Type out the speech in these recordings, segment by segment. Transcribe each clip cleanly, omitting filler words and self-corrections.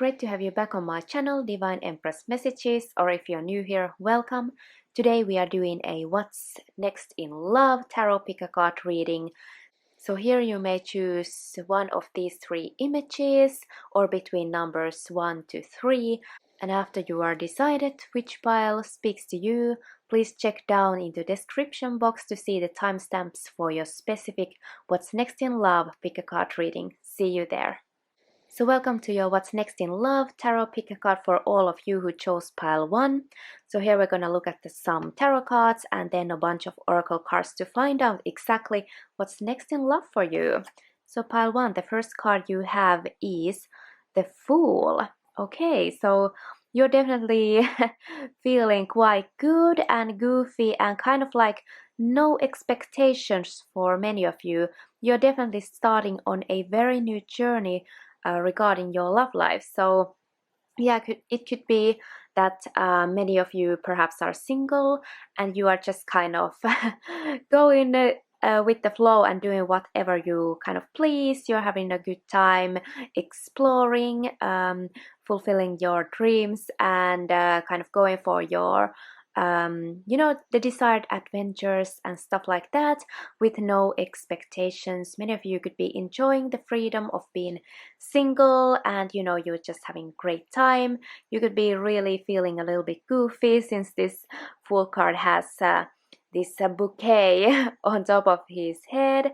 great to have you back on my channel, Divine Empress Messages, or if you're new here, welcome. Today we are doing a What's Next in Love Tarot Pick a Card reading. So here you may choose one of these three images or between numbers 1 to 3. And after you are decided which pile speaks to you, please check down in the description box to see the timestamps for your specific What's Next in Love Pick a Card reading. See you there. So welcome to your What's Next in Love Tarot Pick a Card for all of you who chose pile 1. So here we're going to look at some tarot cards and then a bunch of oracle cards to find out exactly what's next in love for you. So pile 1, the first card you have is the Fool. Okay, so you're definitely feeling quite good and goofy and kind of like no expectations for many of you. You're definitely starting on a very new journey regarding your love life. So yeah, it could be that many of you perhaps are single and you are just kind of going with the flow and doing whatever you kind of please. You're having a good time exploring, fulfilling your dreams and kind of going for your the desired adventures and stuff like that with no expectations. Many of you could be enjoying the freedom of being single and you're just having great time. You could be really feeling a little bit goofy since this Fool card has this bouquet on top of his head.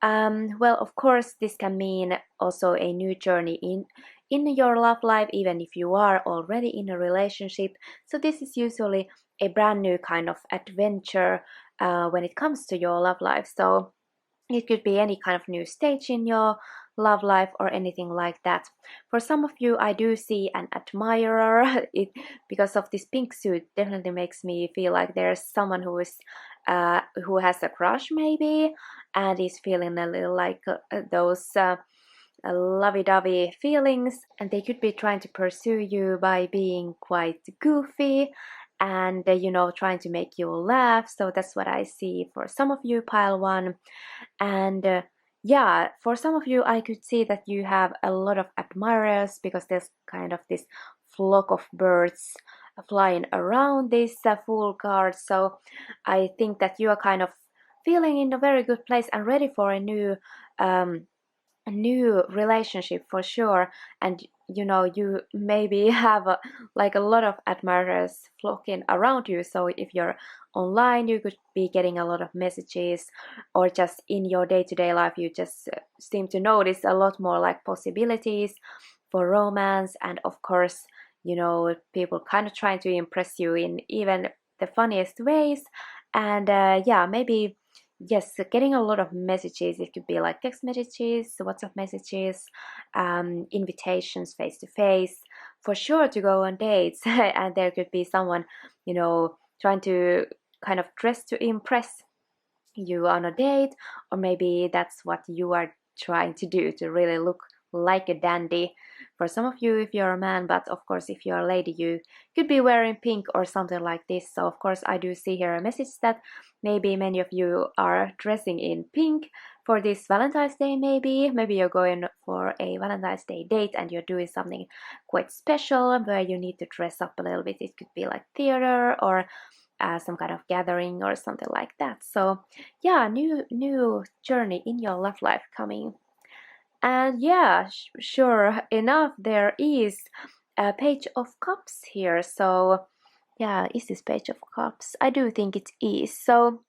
Well, of course, this can mean also a new journey in your love life, even if you are already in a relationship. So this is usually a brand new kind of adventure when it comes to your love life. So it could be any kind of new stage in your love life or anything like that. For some of you, I do see an admirer. Because of this pink suit definitely makes me feel like there's someone who has a crush maybe and is feeling a little like those lovey-dovey feelings, and they could be trying to pursue you by being quite goofy and trying to make you laugh. So that's what I see for some of you, pile 1. And yeah, for some of you I could see that you have a lot of admirers because there's kind of this flock of birds flying around this Fool card. So I think that you are kind of feeling in a very good place and ready for a new relationship for sure. And you maybe have like a lot of admirers flocking around you. So if you're online, you could be getting a lot of messages, or just in your day-to-day life you just seem to notice a lot more like possibilities for romance. And of course people kind of trying to impress you in even the funniest ways. And yeah, maybe yes, getting a lot of messages. It could be like text messages, WhatsApp messages, invitations face to face, for sure, to go on dates. And there could be someone trying to kind of dress to impress you on a date, or maybe that's what you are trying to do, to really look like a dandy. For some of you if you're a man, but of course if you're a lady you could be wearing pink or something like this. So of course I do see here a message that maybe many of you are dressing in pink for this Valentine's Day. Maybe you're going for a Valentine's Day date and you're doing something quite special where you need to dress up a little bit. It could be like theater or some kind of gathering or something like that. So yeah, new journey in your love life coming. And yeah, sure enough, there is a Page of Cups here. So yeah, is this Page of Cups? I do think it is. So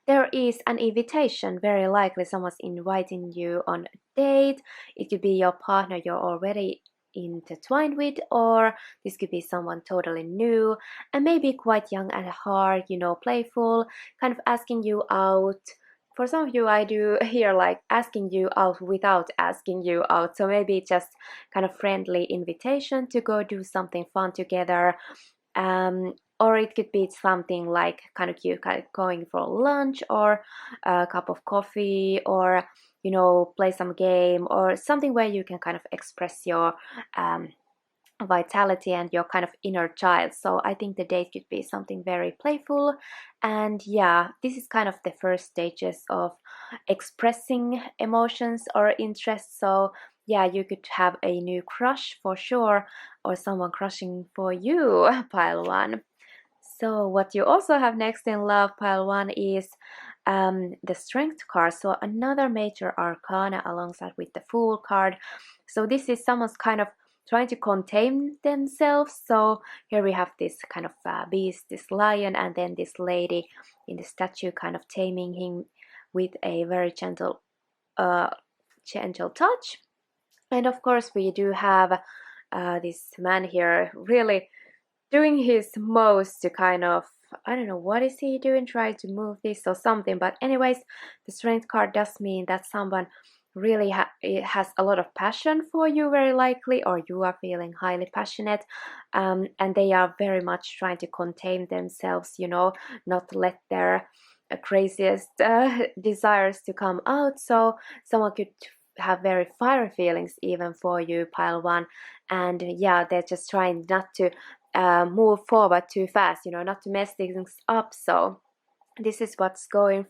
there is an invitation. Very likely someone's inviting you on a date. It could be your partner you're already intertwined with, or this could be someone totally new and maybe quite young at heart, playful, kind of asking you out. For some of you I do hear like asking you out without asking you out. So maybe just kind of friendly invitation to go do something fun together. Or it could be something like kind of you kind of going for lunch or a cup of coffee, or play some game or something where you can kind of express your vitality and your kind of inner child. So I think the date could be something very playful. And yeah, this is kind of the first stages of expressing emotions or interests. So yeah, you could have a new crush for sure, or someone crushing for you, pile one. So what you also have next in love, pile one, is the strength card. So another major arcana alongside with the fool card. So this is someone's kind of trying to contain themselves. So here we have this kind of beast, this lion, and then this lady in the statue kind of taming him with a very uh, gentle touch. And of course we do have this man here really doing his most to kind of, I don't know what is he doing, trying to move this or something. But anyways, the strength card does mean that someone really has a lot of passion for you, very likely, or you are feeling highly passionate, and they are very much trying to contain themselves, you know, not let their craziest desires to come out. So someone could have very fiery feelings even for you, pile one, and yeah, they're just trying not to move forward too fast, you know, not to mess things up. So this is what's going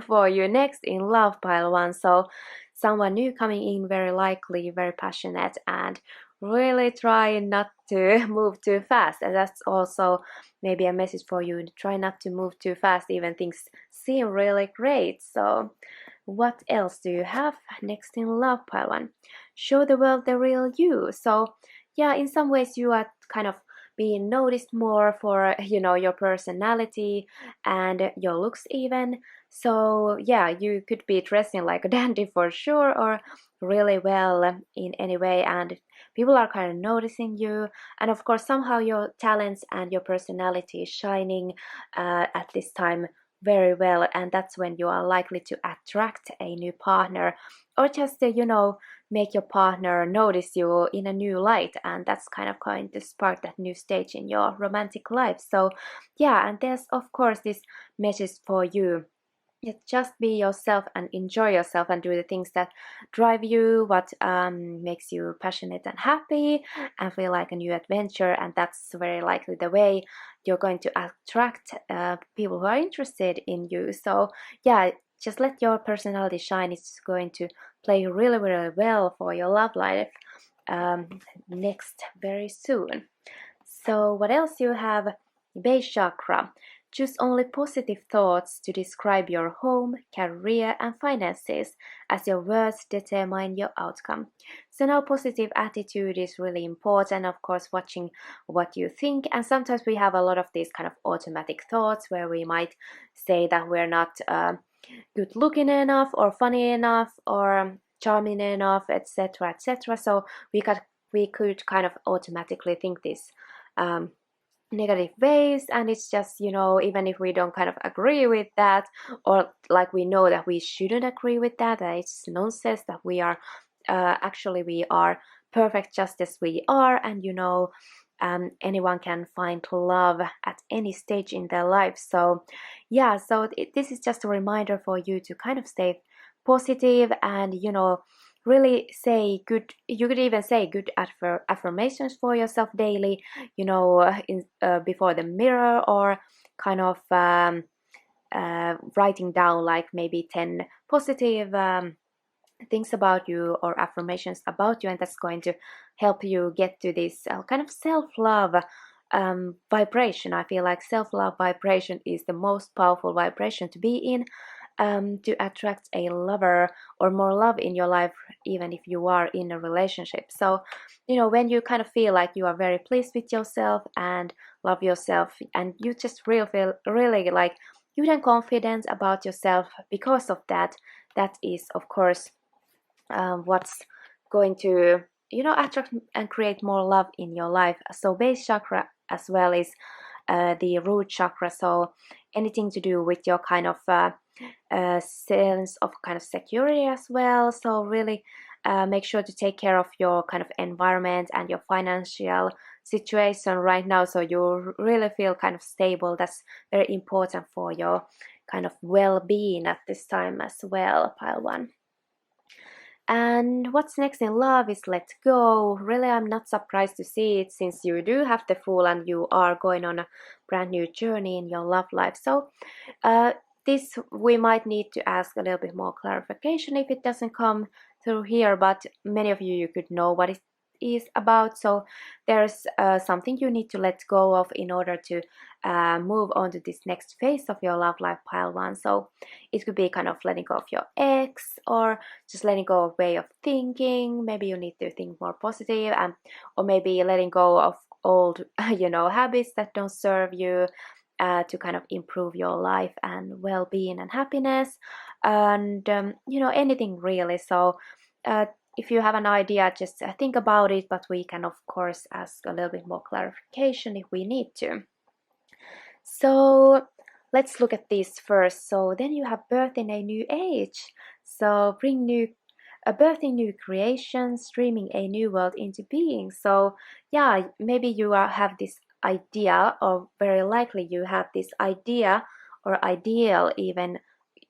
for you next in love, pile one. So someone new coming in, very likely, very passionate, and really trying not to move too fast. And that's also maybe a message for you: try not to move too fast even things seem really great. So what else do you have next in love, pile one? Show the world the real you. So yeah, in some ways you are kind of being noticed more for, you know, your personality and your looks even. So yeah, you could be dressing like a dandy for sure, or really well in any way, and people are kind of noticing you. And of course somehow your talents and your personality is shining at this time very well, and that's when you are likely to attract a new partner, or just you know, make your partner notice you in a new light, and that's kind of going to spark that new stage in your romantic life. So yeah, and there's of course this message for you: just be yourself and enjoy yourself and do the things that drive you, what makes you passionate and happy and feel like a new adventure. And that's very likely the way you're going to attract people who are interested in you. So yeah, just let your personality shine. It's going to play really, really well for your love life um, next very soon. So what else you have? Base chakra. Choose only positive thoughts to describe your home, career, and finances, as your words determine your outcome. So now positive attitude is really important, of course, watching what you think. And sometimes we have a lot of these kind of automatic thoughts where we might say that we're not good looking enough or funny enough or charming enough, etc., etc. So we could kind of automatically think this um, negative ways, and it's just, you know, even if we don't kind of agree with that, or like we know that we shouldn't agree with that, that it's nonsense, that we are actually we are perfect just as we are, and you know, anyone can find love at any stage in their life. So yeah, so this is just a reminder for you to kind of stay positive and, you know, really say good, you could even say good affirmations for yourself daily, you know, before the mirror, or kind of writing down like maybe 10 positive things about you or affirmations about you, and that's going to help you get to this kind of self-love vibration. I feel like self-love vibration is the most powerful vibration to be in, to attract a lover or more love in your life, even if you are in a relationship. So you know, when you kind of feel like you are very pleased with yourself and love yourself, and you just really feel really like you and confident about yourself because of that, that is of course what's going to, you know, attract and create more love in your life. So base chakra as well is the root chakra, so anything to do with your kind of sense of kind of security as well. So really make sure to take care of your kind of environment and your financial situation right now, so you really feel kind of stable. That's very important for your kind of well-being at this time as well, pile one. And what's next in love is let go. Really, I'm not surprised to see it, since you do have the Fool and you are going on a brand new journey in your love life. So this we might need to ask a little bit more clarification if it doesn't come through here, but many of you could know what it is about. So there's something you need to let go of in order to move on to this next phase of your love life, pile one. So it could be kind of letting go of your ex, or just letting go of way of thinking. Maybe you need to think more positive, or maybe letting go of old habits that don't serve you, to kind of improve your life and well-being and happiness, and anything really. So if you have an idea, just think about it, but we can of course ask a little bit more clarification if we need to. So let's look at this first. So then you have birth in a new age. So birthing new creations, dreaming a new world into being. So yeah, maybe you have this idea, or very likely you have this idea or ideal even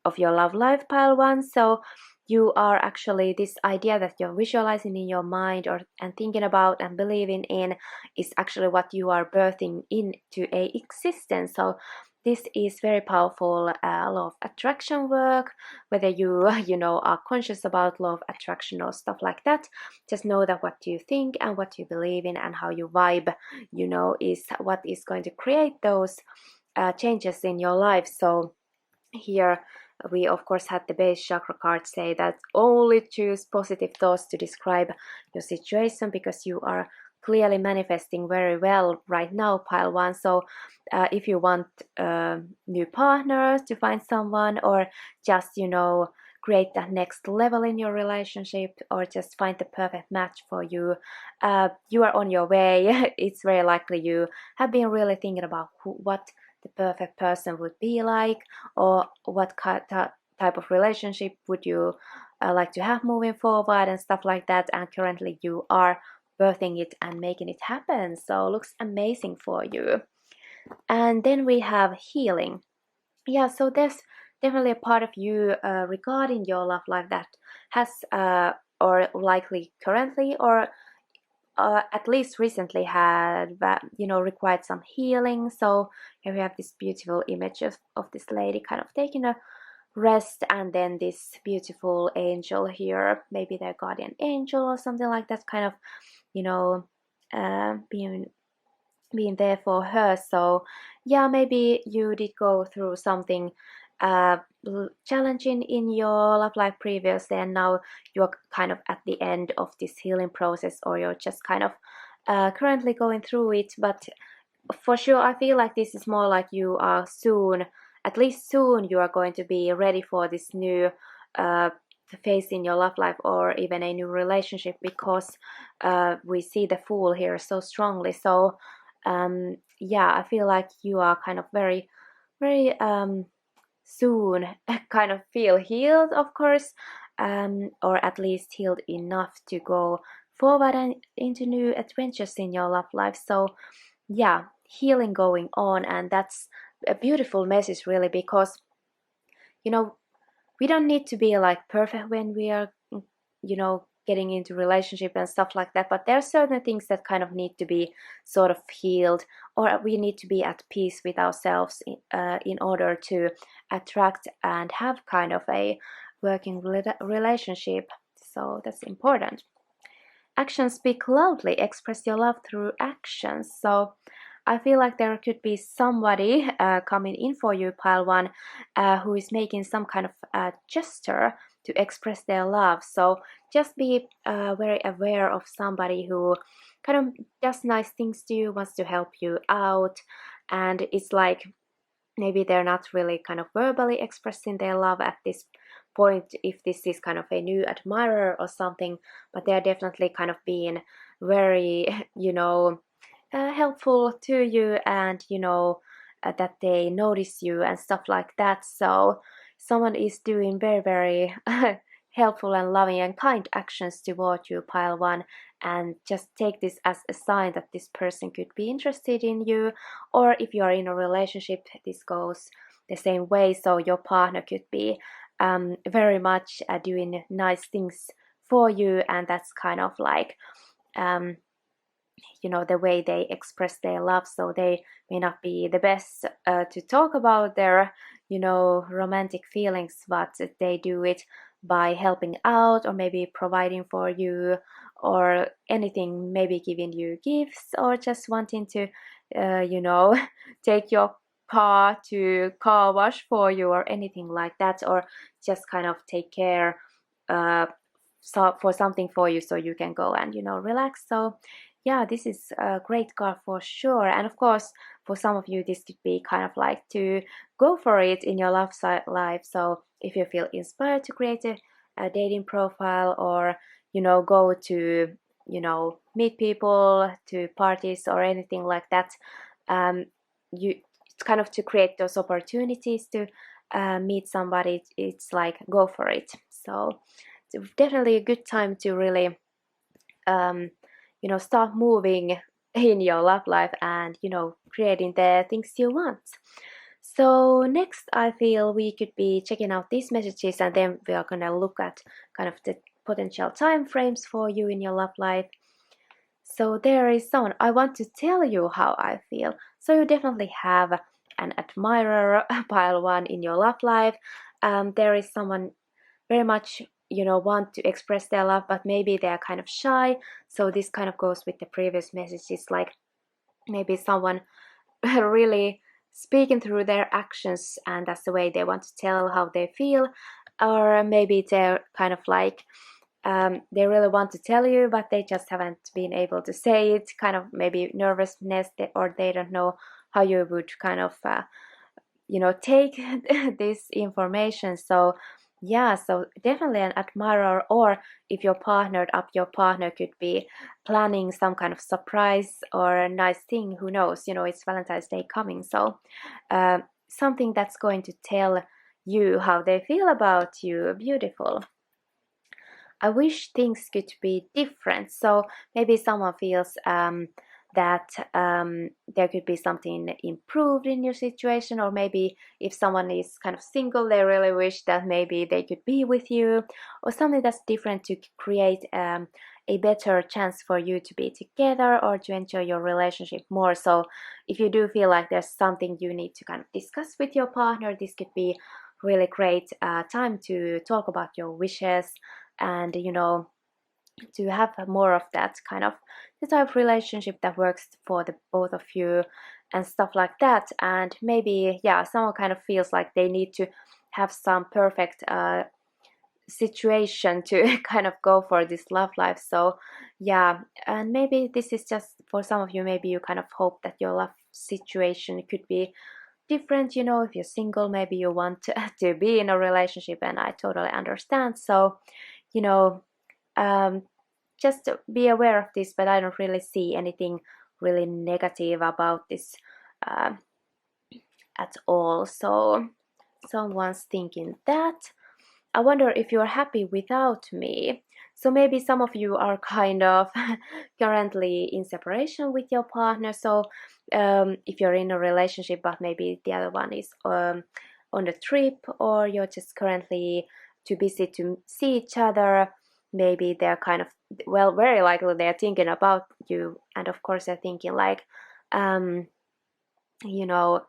of your love life, pile one. So you are actually, this idea that you're visualizing in your mind, or and thinking about and believing in, is actually what you are birthing into a existence. So this is very powerful law of attraction work. Whether you are conscious about law of attraction or stuff like that, just know that what you think and what you believe in and how you vibe, is what is going to create those changes in your life. So here we of course had the base chakra card say that only choose positive thoughts to describe your situation, because you are clearly manifesting very well right now, pile one. So if you want new partners, to find someone, or just create that next level in your relationship, or just find the perfect match for you, you are on your way. It's very likely you have been really thinking about what the perfect person would be like, or what type of relationship would you like to have moving forward, and stuff like that. And currently you are birthing it and making it happen. So looks amazing for you. And then we have healing. Yeah, so there's definitely a part of you regarding your love life that has or likely currently, or at least recently had required some healing. So here we have this beautiful image of this lady kind of taking a rest, and then this beautiful angel here, maybe their guardian angel or something like that, kind of being there for her. So yeah, maybe you did go through something challenging in your love life previously, and now you're kind of at the end of this healing process, or you're just kind of currently going through it. But for sure, I feel like this is more like you are soon, at least soon, you are going to be ready for this new phase in your love life, or even a new relationship, because we see the Fool here so strongly. So yeah, I feel like you are kind of very, very soon kind of feel healed, of course, or at least healed enough to go forward and into new adventures in your love life. So yeah, healing going on, and that's a beautiful message really, because we don't need to be like perfect when we are getting into relationship and stuff like that, but there are certain things that kind of need to be sort of healed, or we need to be at peace with ourselves in order to attract and have kind of a working relationship. So that's important. Actions speak loudly. Express your love through actions. So I feel like there could be somebody coming in for you, pile one, who is making some kind of gesture to express their love. So just be very aware of somebody who kind of does nice things to you, wants to help you out, and it's like maybe they're not really kind of verbally expressing their love at this point, if this is kind of a new admirer or something, but they're definitely kind of being very helpful to you, and that they notice you and stuff like that. So someone is doing very, very helpful and loving and kind actions toward you, pile one, and just take this as a sign that this person could be interested in you. Or if you are in a relationship, this goes the same way. So your partner could be very much doing nice things for you, and that's kind of like the way they express their love. So they may not be the best to talk about their romantic feelings, but they do it by helping out or maybe providing for you or anything, maybe giving you gifts or just wanting to take your car to car wash for you or anything like that, or just kind of take care for something for you so you can go and relax. So yeah, this is a great card for sure. And of course, for some of you this could be kind of like to go for it in your love life. So if you feel inspired to create a dating profile, or go to meet people to parties or anything like that, you it's kind of to create those opportunities to meet somebody. It's like go for it. So it's definitely a good time to really start moving in your love life and creating the things you want. So next I feel we could be checking out these messages, and then we are gonna look at kind of the potential time frames for you in your love life. So there is someone, I want to tell you how I feel. So you definitely have an admirer pile one in your love life. There is someone very much want to express their love, but maybe they are kind of shy. So this kind of goes with the previous messages, like maybe someone really speaking through their actions, and that's the way they want to tell how they feel. Or maybe they're kind of like they really want to tell you, but they just haven't been able to say it, kind of maybe nervousness, or they don't know how you would kind of take this information. So yeah, so definitely an admirer, or if you're partnered up, your partner could be planning some kind of surprise or a nice thing. Who knows? It's Valentine's Day coming, so something that's going to tell you how they feel about you. Beautiful. I wish things could be different. So maybe someone feels that there could be something improved in your situation, or maybe if someone is kind of single, they really wish that maybe they could be with you, or something that's different to create a better chance for you to be together or to enjoy your relationship more. So if you do feel like there's something you need to kind of discuss with your partner, this could be really great time to talk about your wishes, and to have more of that kind of the type of relationship that works for the both of you and stuff like that. And maybe someone kind of feels like they need to have some perfect situation to kind of go for this love life. So yeah, and maybe this is just for some of you, maybe you kind of hope that your love situation could be different. If you're single, maybe you want to be in a relationship, and I totally understand. So um, just be aware of this, but I don't really see anything really negative about this uh, at all. So someone's thinking that I wonder if you're happy without me. So maybe some of you are kind of currently in separation with your partner. So if you're in a relationship, but maybe the other one is on a trip, or you're just currently too busy to see each other, maybe they're kind of, well, very likely they're thinking about you. And of course, they're thinking like, um, you know,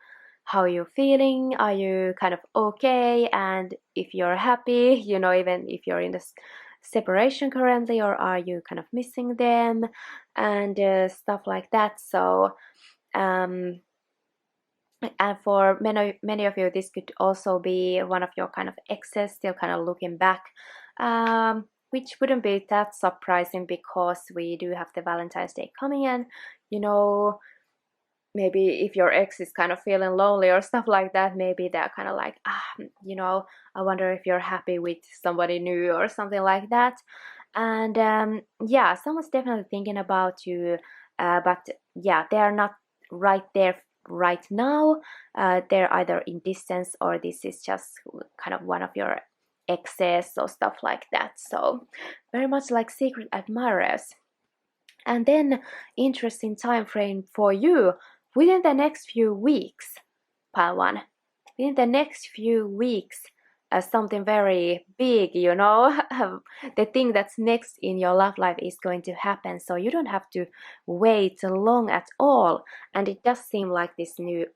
how you're feeling, are you kind of okay, and if you're happy, even if you're in this separation currently, or are you kind of missing them, and stuff like that. So and for many of you, this could also be one of your kind of exes still kind of looking back, which wouldn't be that surprising because we do have the Valentine's Day coming in. Maybe if your ex is kind of feeling lonely or stuff like that, maybe they're kind of like, I wonder if you're happy with somebody new or something like that. And someone's definitely thinking about you, but they are not right there right now. They're either in distance, or this is just kind of one of your exes or stuff like that. So very much like secret admirers. And then interesting time frame for you within the next few weeks, pile one. Within the next few weeks, something very big, the thing that's next in your love life is going to happen. So you don't have to wait long at all. And it does seem like this new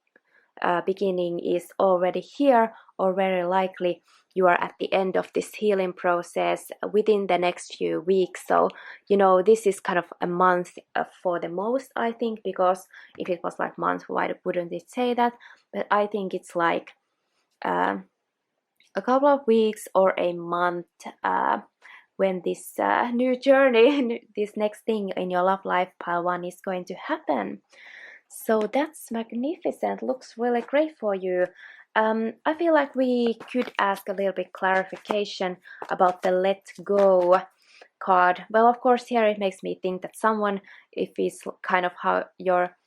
beginning is already here, or very likely you are at the end of this healing process within the next few weeks. So this is kind of a month for the most, I think, because if it was like month, why wouldn't it say that? But I think it's like a couple of weeks or a month when this new journey, this next thing in your love life, pile 1, is going to happen. So that's magnificent, looks really great for you. I feel like we could ask a little bit clarification about the let go card. Well, of course, here it makes me think that someone, if it's kind of how your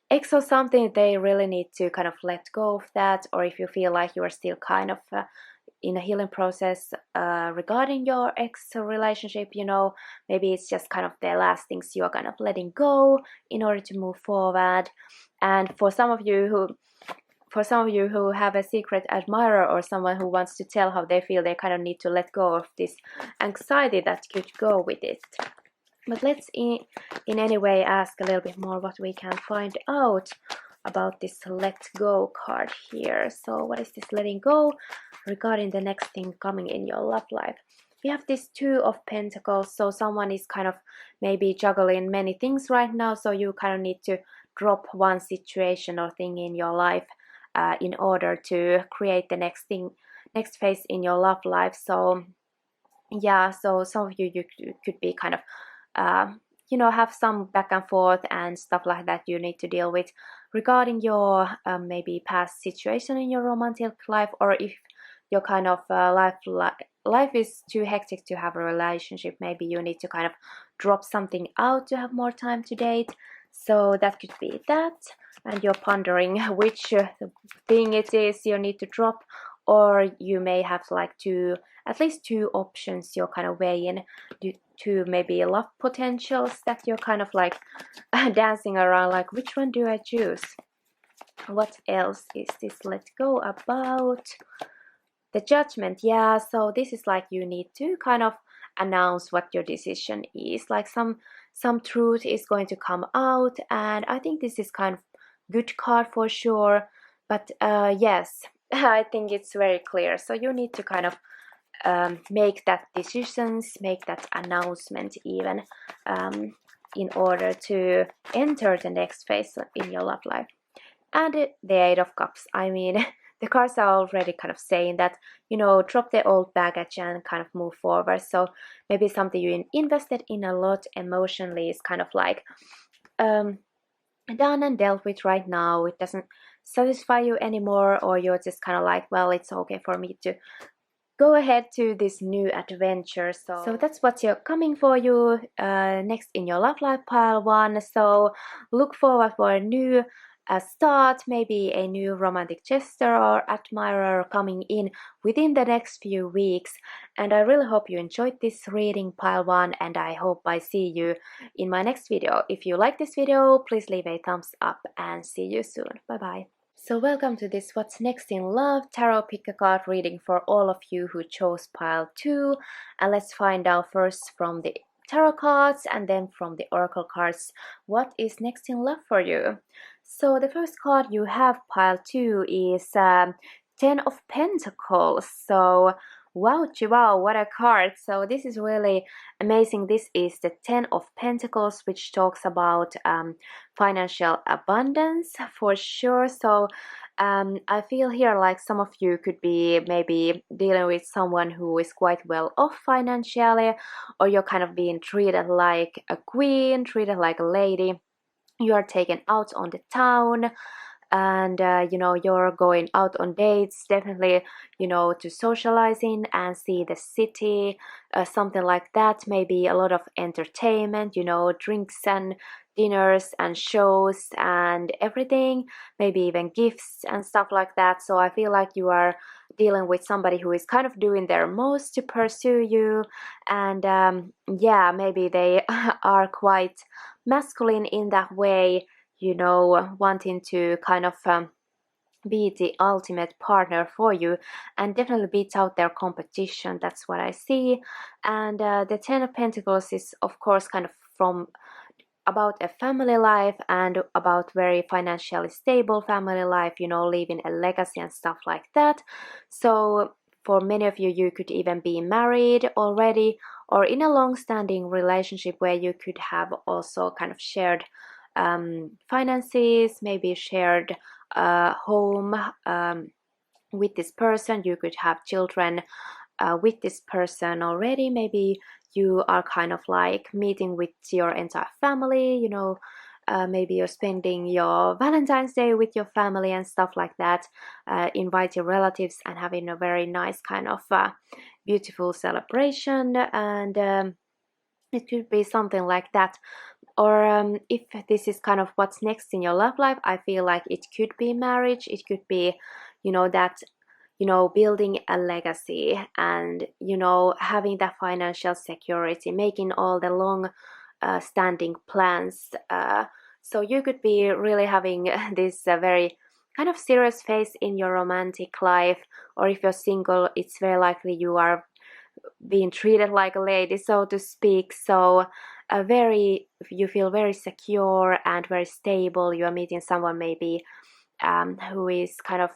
ex or something, they really need to kind of let go of that, or if you feel like you are still kind of in a healing process regarding your ex relationship, maybe it's just kind of the last things you are kind of letting go in order to move forward. And for some of you who have a secret admirer or someone who wants to tell how they feel, they kind of need to let go of this anxiety that could go with it. But let's in any way ask a little bit more what we can find out about this let go card here. So what is this letting go regarding the next thing coming in your love life? We have this 2 of Pentacles, so someone is kind of maybe juggling many things right now, so you kind of need to drop one situation or thing in your life in order to create the next phase in your love life. So yeah, so some of you could be kind of have some back and forth and stuff like that you need to deal with regarding your maybe past situation in your romantic life, or if your kind of life is too hectic to have a relationship, maybe you need to kind of drop something out to have more time to date. So that could be that, and you're pondering which thing it is you need to drop, or you may have like at least two options you're kind of weighing, to maybe love potentials that you're kind of like dancing around, like which one do I choose? What else is this let go about? The Judgment. Yeah, so this is like you need to kind of announce what your decision is, like some truth is going to come out, and I think this is kind of good card for sure. But yes, I think it's very clear, so you need to kind of make that decisions, make that announcement even, in order to enter the next phase in your love life. And the 8 of Cups, I mean, the cards are already kind of saying that, drop the old baggage and kind of move forward. So maybe something you invested in a lot emotionally is kind of like done and dealt with right now. It doesn't satisfy you anymore, or you're just kind of like, well, it's okay for me to go ahead to this new adventure. So that's what's coming for you next in your love life, pile 1. So look forward for a new start, maybe a new romantic gesture or admirer coming in within the next few weeks. And I really hope you enjoyed this reading, pile 1, and I hope I see you in my next video. If you like this video, please leave a thumbs up and see you soon. Bye bye. So welcome to this What's Next in Love Tarot Pick a Card reading for all of you who chose pile 2. And let's find out first from the tarot cards and then from the oracle cards what is next in love for you. So the first card you have, pile 2, is 10 of Pentacles. So wow, what a card. So this is really amazing. This is the 10 of Pentacles, which talks about financial abundance for sure. So I feel here like some of you could be maybe dealing with someone who is quite well off financially, or you're kind of being treated like a queen, treated like a lady. You are taken out on the town, and you're going out on dates, definitely, to socializing and see the city, something like that. Maybe a lot of entertainment, drinks and dinners and shows and everything, maybe even gifts and stuff like that. So I feel like you are dealing with somebody who is kind of doing their most to pursue you, and yeah, maybe they are quite masculine in that way, wanting to kind of be the ultimate partner for you and definitely beat out their competition. That's what I see. And the 10 of Pentacles is of course kind of from about a family life and about very financially stable family life, leaving a legacy and stuff like that. So for many of you, you could even be married already or in a long-standing relationship where you could have also kind of shared finances, maybe shared home with this person. You could have children with this person already. Maybe you are kind of like meeting with your entire family, maybe you're spending your Valentine's Day with your family and stuff like that, invite your relatives and having a very nice kind of beautiful celebration. And it could be something like that. Or if this is kind of what's next in your love life, I feel like it could be marriage. It could be, that building a legacy and having that financial security, making all the long standing plans. So you could be really having this very kind of serious phase in your romantic life. Or if you're single, it's very likely you are being treated like a lady, so to speak. So you feel very secure and very stable. You are meeting someone maybe who is kind of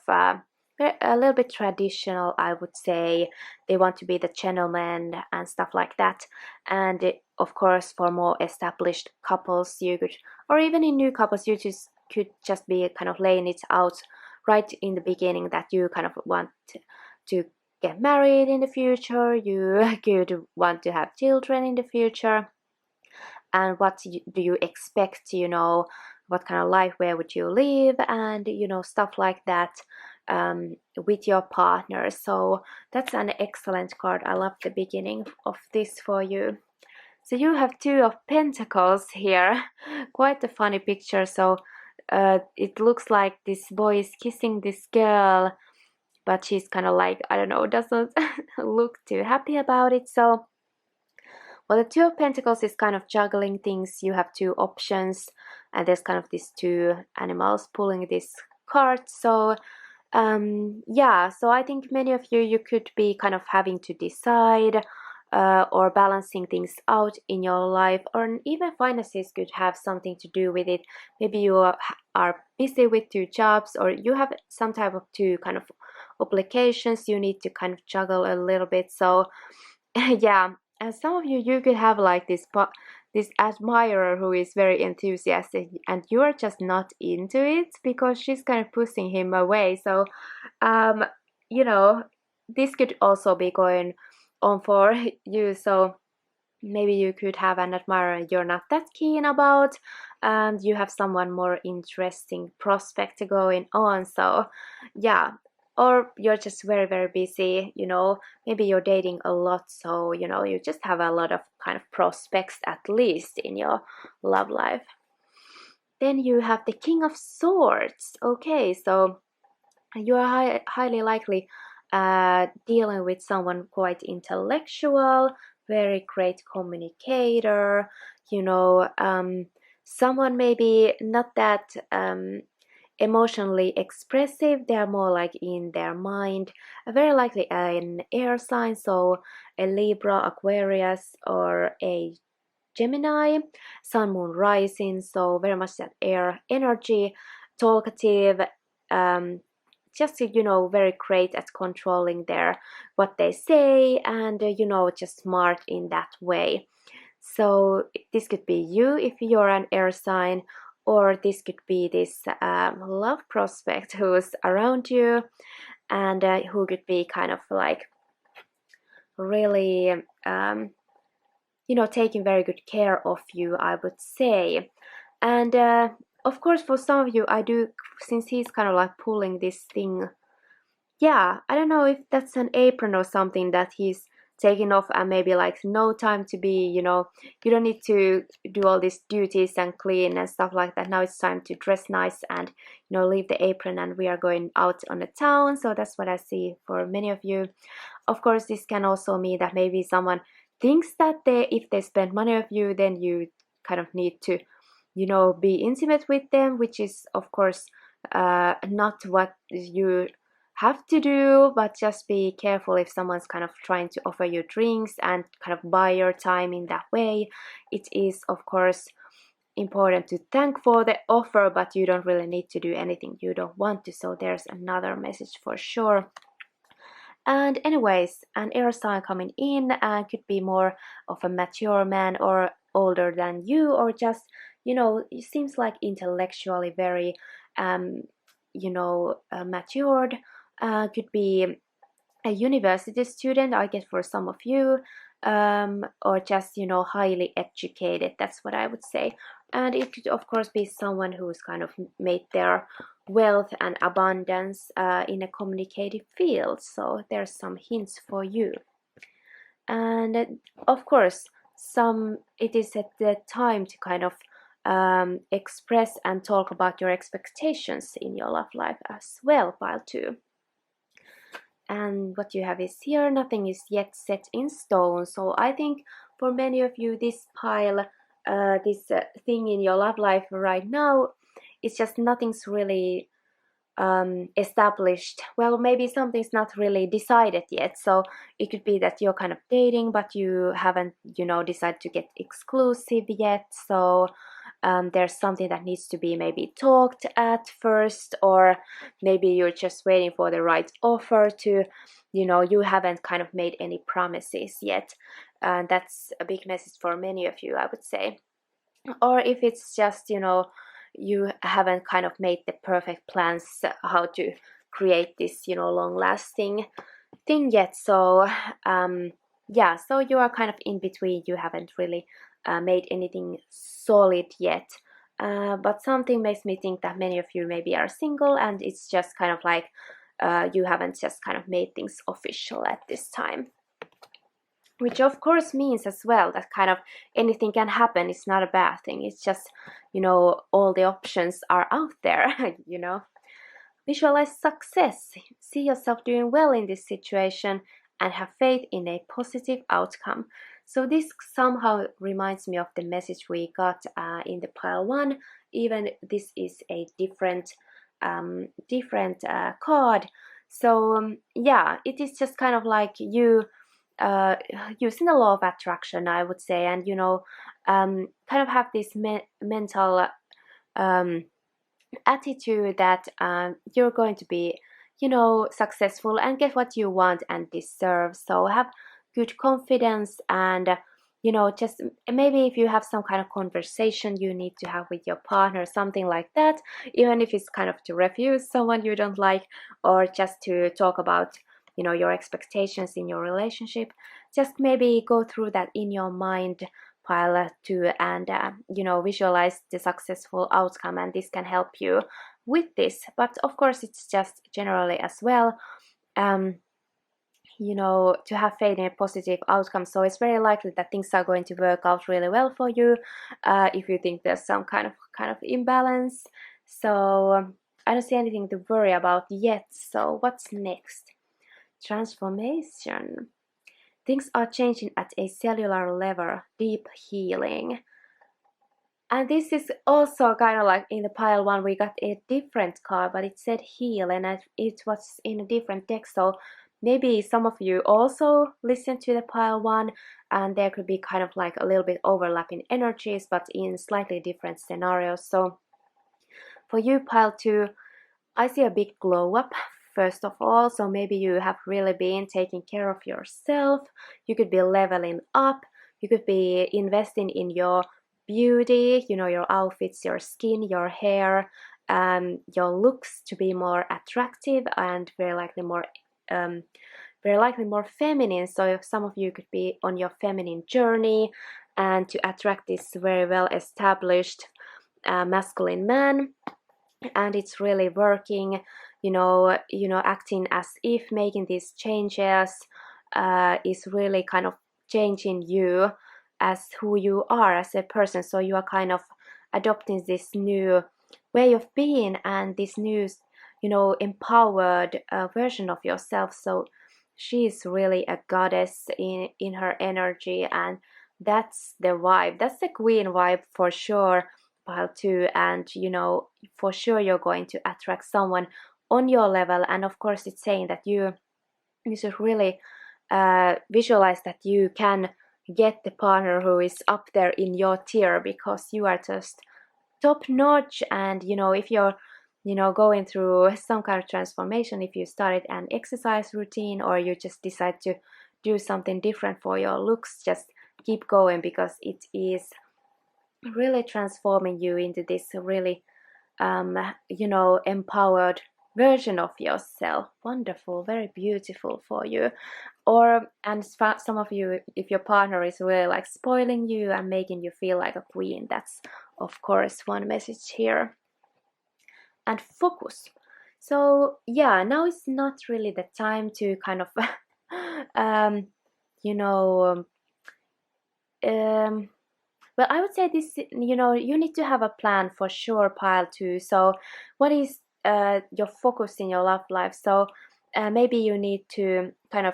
a little bit traditional, I would say. They want to be the gentleman and stuff like that. And of course, for more established couples, you could, or even in new couples, you just could just be kind of laying it out right in the beginning that you kind of want to get married in the future. You could want to have children in the future. And what do you expect, what kind of life, where would you live, and stuff like that, with your partner. So that's an excellent card. I love the beginning of this for you. So you have Two of Pentacles here. Quite a funny picture. So it looks like this boy is kissing this girl, but she's kind of like, I don't know, doesn't look too happy about it. So well, the Two of Pentacles is kind of juggling things. You have two options, and there's kind of these two animals pulling this card. So yeah, so I think many of you could be kind of having to decide or balancing things out in your life, or even finances could have something to do with it. Maybe you are busy with two jobs, or you have some type of two kind of obligations you need to kind of juggle a little bit. So yeah, and some of you could have like this admirer who is very enthusiastic, and you are just not into it because she's kind of pushing him away. So um you know this could also be going on for you. So maybe you could have an admirer you're not that keen about, and you have someone more interesting prospect going on. So yeah, or you're just very very busy, maybe you're dating a lot, so you just have a lot of kind of prospects at least in your love life. Then you have the King of Swords. Okay, so you are highly likely dealing with someone quite intellectual, very great communicator, someone maybe not that emotionally expressive. They are more like in their mind. Very likely an air sign, so a Libra, Aquarius, or a Gemini, Sun, Moon, Rising. So very much that air energy, talkative, um, just very great at controlling what they say, and just smart in that way. So this could be you if you're an air sign, or this could be this love prospect who's around you, and who could be kind of like really taking very good care of you, I would say. And of course, for some of you, I do, since he's kind of like pulling this thing. Yeah, I don't know if that's an apron or something that he's taking off, and maybe like no time to be, you don't need to do all these duties and clean and stuff like that. Now it's time to dress nice and, leave the apron, and we are going out on the town. So that's what I see for many of you. Of course, this can also mean that maybe someone thinks that if they spend money of you, then you kind of need to, be intimate with them, which is of course not what you have to do. But just be careful if someone's kind of trying to offer you drinks and kind of buy your time in that way. It is of course important to thank for the offer, but you don't really need to do anything you don't want to. So there's another message for sure. And anyways, an air sign coming in could be more of a mature man or older than you, or just, it seems like intellectually very, matured. Could be a university student, I guess, for some of you, or just, highly educated. That's what I would say. And it could, of course, be someone who's kind of made their wealth and abundance in a communicative field. So there's some hints for you. And of course, it is at the time to kind of express and talk about your expectations in your love life as well, pile 2. And what you have is here, nothing is yet set in stone. So I think for many of you, this pile, this thing in your love life right now, it's just nothing's really established. Well, maybe something's not really decided yet. So it could be that you're kind of dating, but you haven't, decided to get exclusive yet. So there's something that needs to be maybe talked at first, or maybe you're just waiting for the right offer to, you haven't kind of made any promises yet. That's a big message for many of you, I would say. Or if it's just, you haven't kind of made the perfect plans how to create this, long lasting thing yet. So so you are kind of in between. You haven't really made anything solid yet, but something makes me think that many of you maybe are single, and it's just kind of like you haven't just kind of made things official at this time. Which of course means as well that kind of anything can happen. It's not a bad thing. It's just, all the options are out there. Visualize success. See yourself doing well in this situation and have faith in a positive outcome. So this somehow reminds me of the message we got in the pile 1. Even this is a different card. So it is just kind of like you using the law of attraction, I would say, and kind of have this mental attitude that you're going to be, successful and get what you want and deserve. So have good confidence, and just maybe if you have some kind of conversation you need to have with your partner, something like that, even if it's kind of to refuse someone you don't like, or just to talk about your expectations in your relationship, just maybe go through that in your mind, pile 2, and visualize the successful outcome, and this can help you with this. But of course it's just generally as well, to have faith in a positive outcome. So it's very likely that things are going to work out really well for you if you think there's some kind of imbalance. So I don't see anything to worry about yet. So what's next? Transformation. Things are changing at a cellular level, deep healing. And this is also kind of like in the pile 1 we got a different card, but it said heal, and it was in a different deck. So maybe some of you also listen to the pile 1, and there could be kind of like a little bit overlapping energies, but in slightly different scenarios. So for you, pile 2, I see a big glow up. First of all, so maybe you have really been taking care of yourself. You could be leveling up. You could be investing in your beauty, your outfits, your skin, your hair, your looks to be more attractive and very likely more feminine. So if some of you could be on your feminine journey and to attract this very well established masculine man, and it's really working, acting as if making these changes is really kind of changing you as who you are as a person. So you are kind of adopting this new way of being and this new, empowered version of yourself. So she is really a goddess in her energy, and that's the vibe. That's the queen vibe for sure, pile 2. And for sure you're going to attract someone on your level. And of course it's saying that you should really visualize that you can get the partner who is up there in your tier, because you are just top notch. And if you're going through some kind of transformation, if you started an exercise routine or you just decide to do something different for your looks, just keep going, because it is really transforming you into this really empowered version of yourself. Wonderful, very beautiful for you. And some of you, if your partner is really like spoiling you and making you feel like a queen, that's of course one message here. And focus. So yeah, now is not really the time to kind of you know well, I would say this, you need to have a plan for sure, pile two. So what is your focus in your love life? So maybe you need to kind of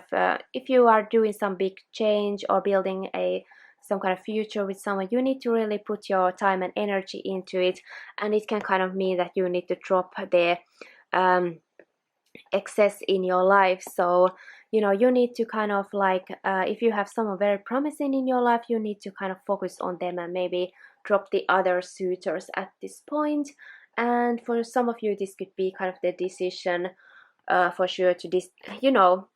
if you are doing some big change or building some kind of future with someone, you need to really put your time and energy into it. And it can kind of mean that you need to drop the excess in your life. So you need to kind of like if you have someone very promising in your life, you need to kind of focus on them and maybe drop the other suitors at this point. And for some of you, this could be kind of the decision for sure to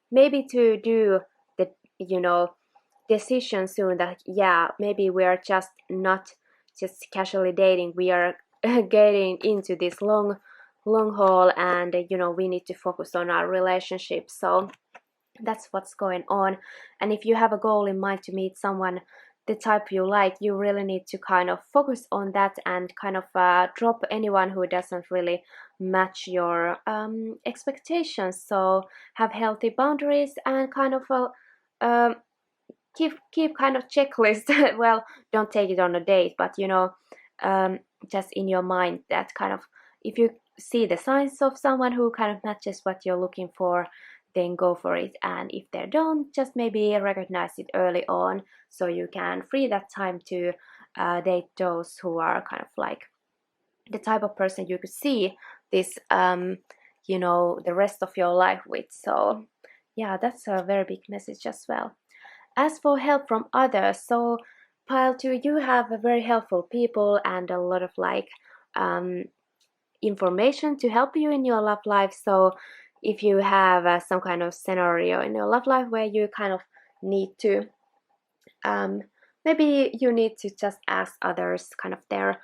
maybe to do the decision soon that yeah, maybe we are just not just casually dating, we are getting into this long haul, and we need to focus on our relationship. So that's what's going on. And if you have a goal in mind to meet someone the type you like, you really need to kind of focus on that and kind of drop anyone who doesn't really match your expectations. So have healthy boundaries and kind of keep kind of checklist. Well, don't take it on a date, but just in your mind, that kind of, if you see the signs of someone who kind of matches what you're looking for, then go for it. And if they don't, just maybe recognize it early on, so you can free that time to date those who are kind of like the type of person you could see this the rest of your life with. So yeah, that's a very big message as well. As for help from others, so pile two, you have a very helpful people and a lot of like information to help you in your love life. So if you have some kind of scenario in your love life where you kind of need to maybe you need to just ask others kind of their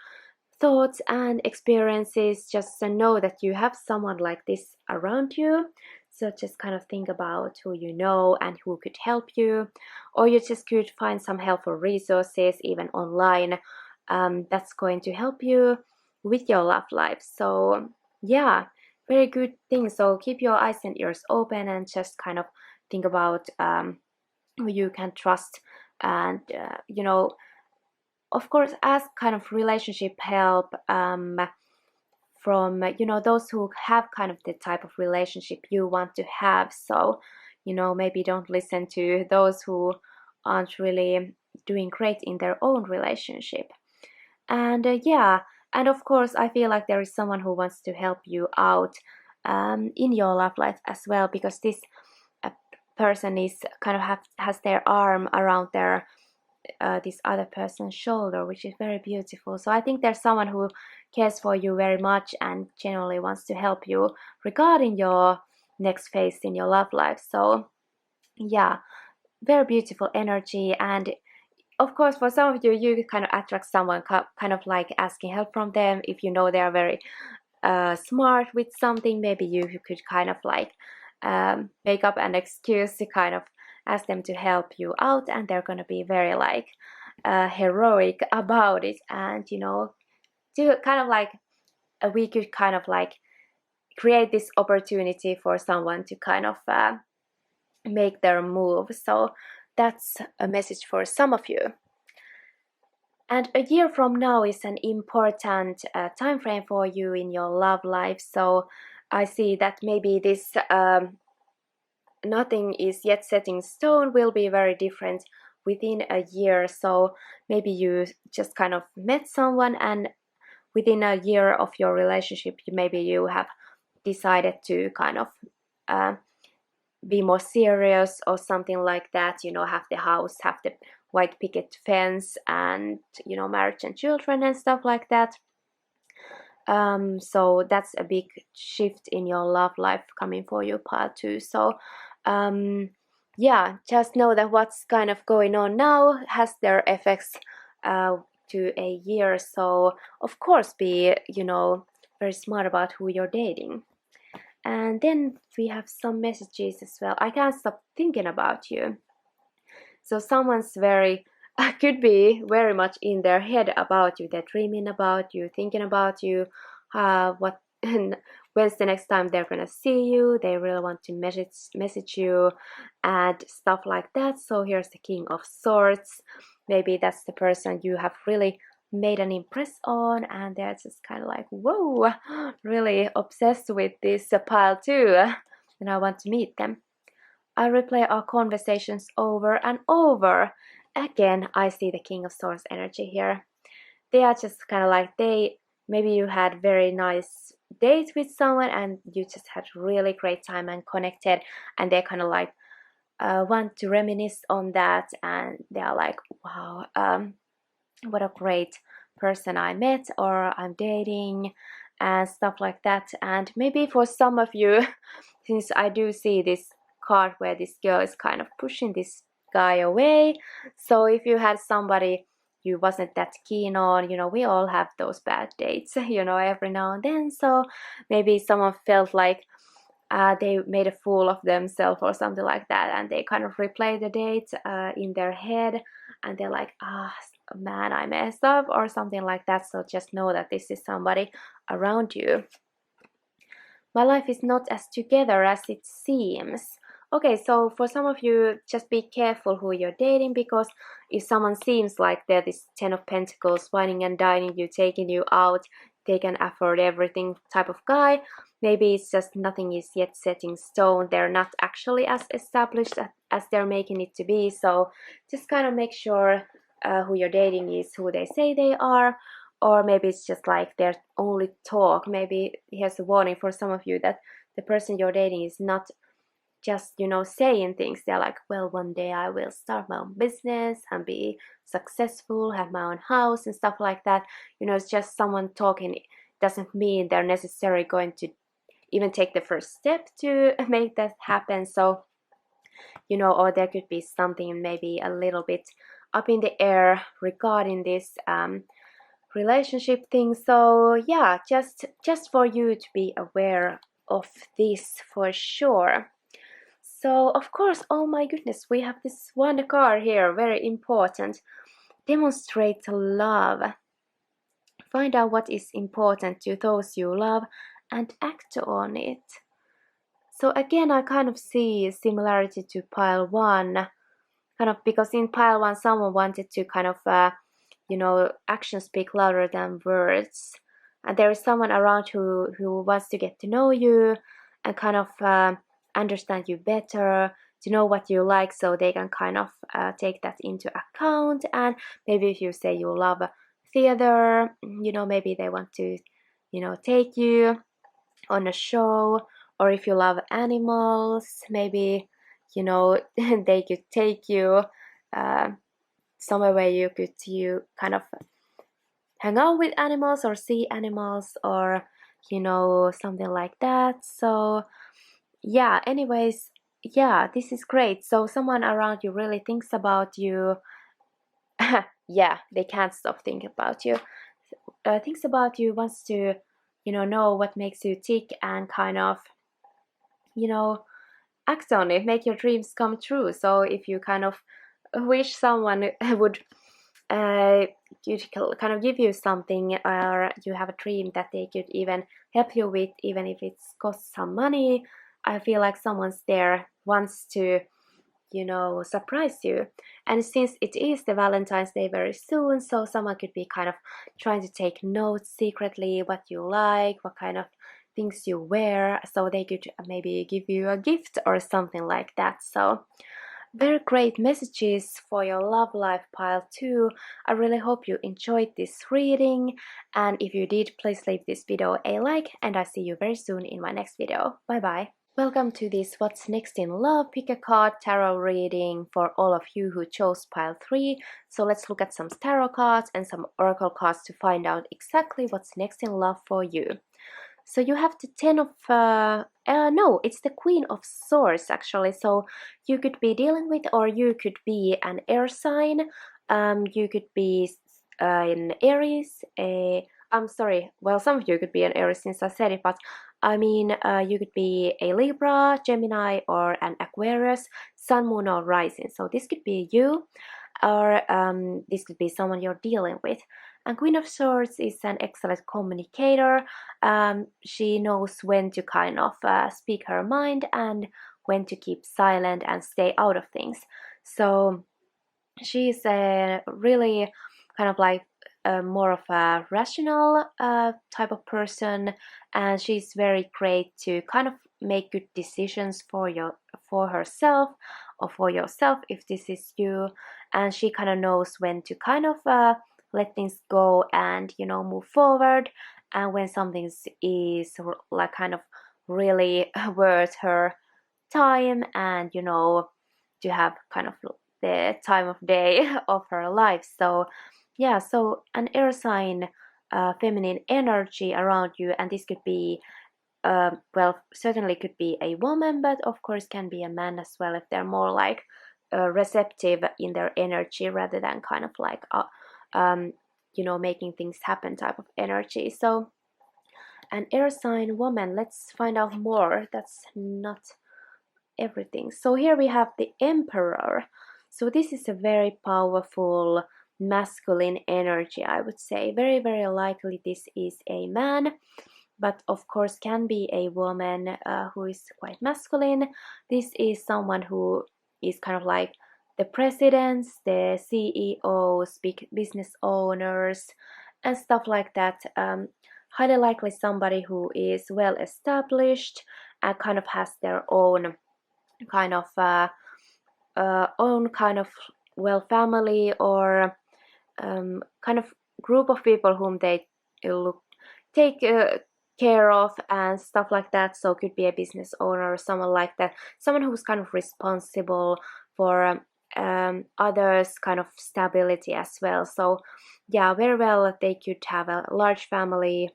thoughts and experiences, just to know that you have someone like this around you. So just kind of think about who you know and who could help you, or you just could find some helpful resources even online that's going to help you with your love life. So yeah, very good thing. So keep your eyes and ears open and just kind of think about who you can trust. And of course, ask kind of relationship help from those who have kind of the type of relationship you want to have. So maybe don't listen to those who aren't really doing great in their own relationship. And yeah, and of course, I feel like there is someone who wants to help you out in your love life as well, because this uh, person is kind of has their arm around their this other person's shoulder, which is very beautiful. So I think there's someone who cares for you very much and genuinely wants to help you regarding your next phase in your love life. So yeah, very beautiful energy. And of course, for some of you, you kind of attract someone kind of like asking help from them. If you know they are very smart with something, maybe you could kind of like make up an excuse to kind of ask them to help you out, and they're gonna be very like heroic about it. And to kind of like we could kind of like create this opportunity for someone to kind of make their move. So that's a message for some of you. And a year from now is an important time frame for you in your love life. So I see that maybe this nothing is yet set in stone will be very different within a year. So maybe you just kind of met someone, and within a year of your relationship, maybe you have decided to kind of be more serious or something like that. Have the house, have the white picket fence, and marriage and children and stuff like that. So that's a big shift in your love life coming for you, pile 2. So yeah, just know that what's kind of going on now has their effects to a year. So of course be, you know, very smart about who you're dating. And then we have some messages as well. I can't stop thinking about you. So someone's very could be very much in their head about you. They're dreaming about you, thinking about you, what when's the next time they're gonna see you. They really want to message you and stuff like that. So here's the King of Swords. Maybe that's the person you have really made an impress on, and they're just kind of like, whoa, really obsessed with this pile 2, and I want to meet them. I replay our conversations over and over. Again, I see the King of Swords energy here. They are just kind of like maybe you had very nice dates with someone and you just had really great time and connected, and they kind of like want to reminisce on that, and they are like, wow, what a great person I met or I'm dating and stuff like that. And maybe for some of you, since I do see this card where this girl is kind of pushing this guy away, so if you had somebody you wasn't that keen on, you know, we all have those bad dates, you know, every now and then. So maybe someone felt like they made a fool of themselves or something like that, and they kind of replay the date in their head, and they're like, man, I messed up or something like that. So just know that this is somebody around you. My life is not as together as it seems. Okay, so for some of you, just be careful who you're dating, because if someone seems like they're this 10 of Pentacles, whining and dining you, taking you out, they can afford everything type of guy, maybe it's just nothing is yet set in stone. They're not actually as established as they're making it to be. So just kind of make sure who you're dating is who they say they are. Or maybe it's just like their only talk. Maybe here's a warning for some of you that the person you're dating is not just, you know, saying things. They're like, well, one day I will start my own business and be successful, have my own house and stuff like that. You know, it's just someone talking. It doesn't mean they're necessarily going to even take the first step to make that happen. So, you know, or there could be something maybe a little bit up in the air regarding this relationship thing. So yeah, just for you to be aware of this for sure. So of course, oh my goodness, we have this one card here, very important. Demonstrate love. Find out what is important to those you love and act on it. So again, I kind of see similarity to pile 1, kind of, because in pile 1 someone wanted to kind of you know, actions speak louder than words, and there is someone around who wants to get to know you and kind of understand you better, to know what you like, so they can kind of take that into account. And maybe if you say you love theater, you know, maybe they want to, you know, take you on a show. Or if you love animals, maybe, you know, they could take you somewhere where you kind of hang out with animals or see animals, or, you know, something like that. So yeah, anyways, yeah, this is great. So someone around you really thinks about you. Yeah, they can't stop thinking about you. Thinks about you, wants to, you know what makes you tick, and kind of, you know, act on it, make your dreams come true. So if you kind of wish someone would kind of give you something, or you have a dream that they could even help you with, even if it's costs some money, I feel like someone's there wants to, you know, surprise you. And since it is the Valentine's Day very soon, so someone could be kind of trying to take notes secretly what you like, what kind of things you wear, so they could maybe give you a gift or something like that. So very great messages for your love life, pile 2. I really hope you enjoyed this reading, and if you did, please leave this video a like, and I see you very soon in my next video. Bye bye. Welcome to this What's Next in Love Pick a Card tarot reading for all of you who chose pile 3. So let's look at some tarot cards and some oracle cards to find out exactly what's next in love for you. So you have the Ten of, no, it's the Queen of Swords actually. So you could be dealing with, or you could be an air sign. You could be an Aries, I'm sorry, well, some of you could be an Aries since I said it, but I mean, you could be a Libra, Gemini, or an Aquarius, Sun, Moon, or Rising. So this could be you, or this could be someone you're dealing with. And Queen of Swords is an excellent communicator. She knows when to kind of speak her mind and when to keep silent and stay out of things. So she's a really kind of like more of a rational type of person, and she's very great to kind of make good decisions for herself or for yourself if this is you. And she kind of knows when to kind of let things go and move forward, and when something is like kind of really worth her time, and to have kind of the time of day of her life. So yeah, so an air sign, feminine energy around you, and this could be well, certainly could be a woman, but of course can be a man as well if they're more like receptive in their energy rather than kind of like making things happen type of energy. So an air sign woman, let's find out more. That's not everything. So here we have the Emperor. So this is a very powerful masculine energy, I would say. Very, very likely this is a man, but of course can be a woman who is quite masculine. This is someone who is kind of like the presidents, the CEOs, big business owners, and stuff like that. Highly likely somebody who is well established and kind of has their own kind of own kind of family, or kind of group of people whom they take care of and stuff like that. So could be a business owner or someone like that, someone who's kind of responsible for others kind of stability as well. So yeah, very well they could have a large family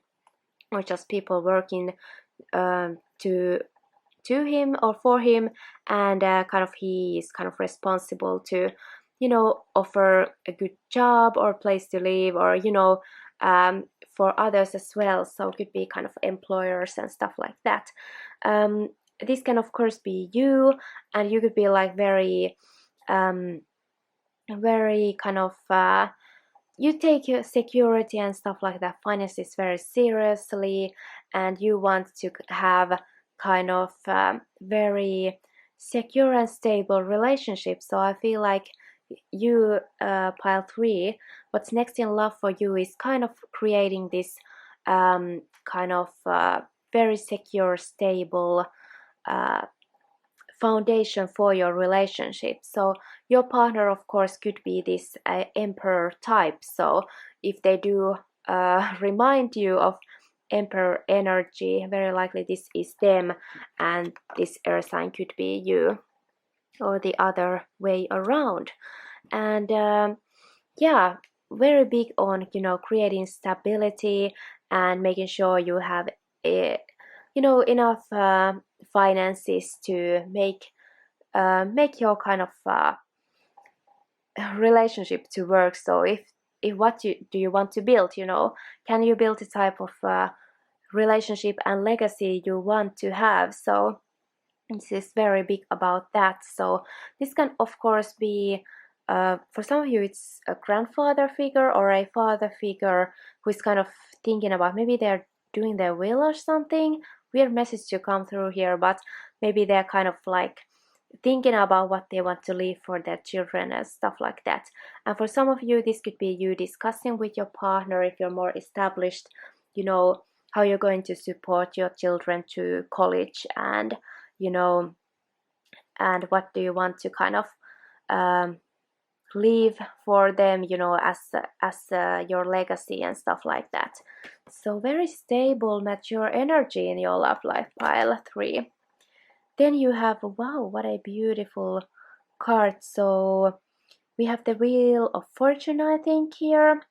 or just people working to him or for him, and kind of he is kind of responsible to offer a good job or place to live, or for others as well. So it could be kind of employers and stuff like that. This can of course be you, and you could be like very very kind of you take your security and stuff like that, finances very seriously, and you want to have kind of very secure and stable relationship. So I feel like you, pile 3, what's next in love for you is kind of creating this kind of very secure, stable foundation for your relationship. So your partner of course could be this emperor type. So if they do remind you of emperor energy, very likely this is them, and this air sign could be you, or the other way around. And yeah, very big on creating stability and making sure you have enough finances to make your kind of relationship to work. So if what do you want to build, can you build the type of relationship and legacy you want to have? So this is very big about that. So this can of course be for some of you it's a grandfather figure or a father figure who is kind of thinking about, maybe they're doing their will or something. Weird message to come through here, but maybe they're kind of like thinking about what they want to leave for their children and stuff like that. And for some of you this could be you discussing with your partner, if you're more established, how you're going to support your children to college, and and what do you want to kind of leave for them, as your legacy and stuff like that. So very stable, mature energy in your love life, pile 3. Then you have, wow, what a beautiful card. So we have the Wheel of Fortune, I think, here.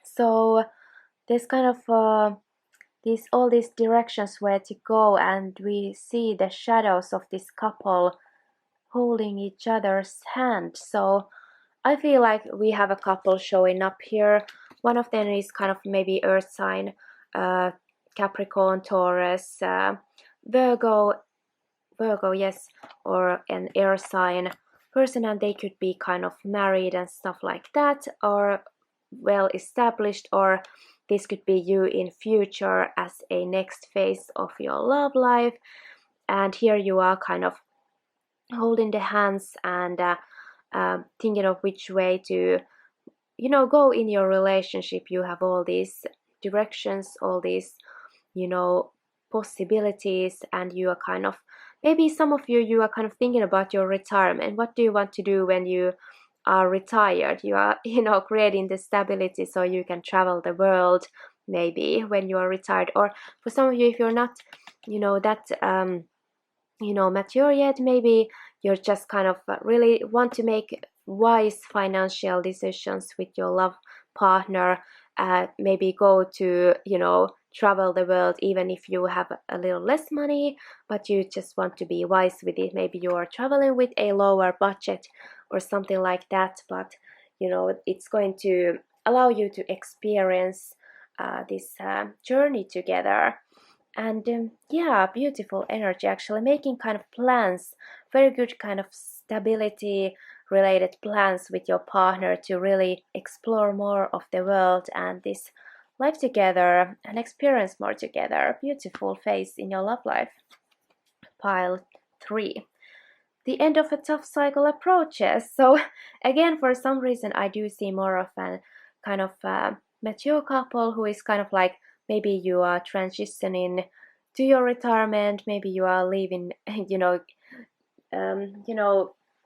So there's kind of all these directions where to go, and we see the shadows of this couple holding each other's hand. So I feel like we have a couple showing up here. One of them is kind of maybe Earth sign, Capricorn, Taurus, Virgo, yes, or an air sign person, and they could be kind of married and stuff like that, or well established, or this could be you in future as a next phase of your love life. And here you are kind of holding the hands and thinking of which way to go in your relationship. You have all these directions, all these possibilities, and you are kind of, maybe some of you are kind of thinking about your retirement. What do you want to do when you are retired? You are creating the stability so you can travel the world maybe when you are retired. Or for some of you, if you're not that mature yet, maybe you're just kind of really want to make wise financial decisions with your love partner. Maybe go to travel the world even if you have a little less money, but you just want to be wise with it. Maybe you are traveling with a lower budget or something like that, but it's going to allow you to experience this journey together. And yeah, beautiful energy, actually making kind of plans, very good kind of stability related plans with your partner to really explore more of the world and this life together and experience more together. Beautiful phase in your love life. Pile 3. The end of a tough cycle approaches. So again, for some reason I do see more of a kind of mature couple who is kind of like, maybe you are transitioning to your retirement, maybe you are leaving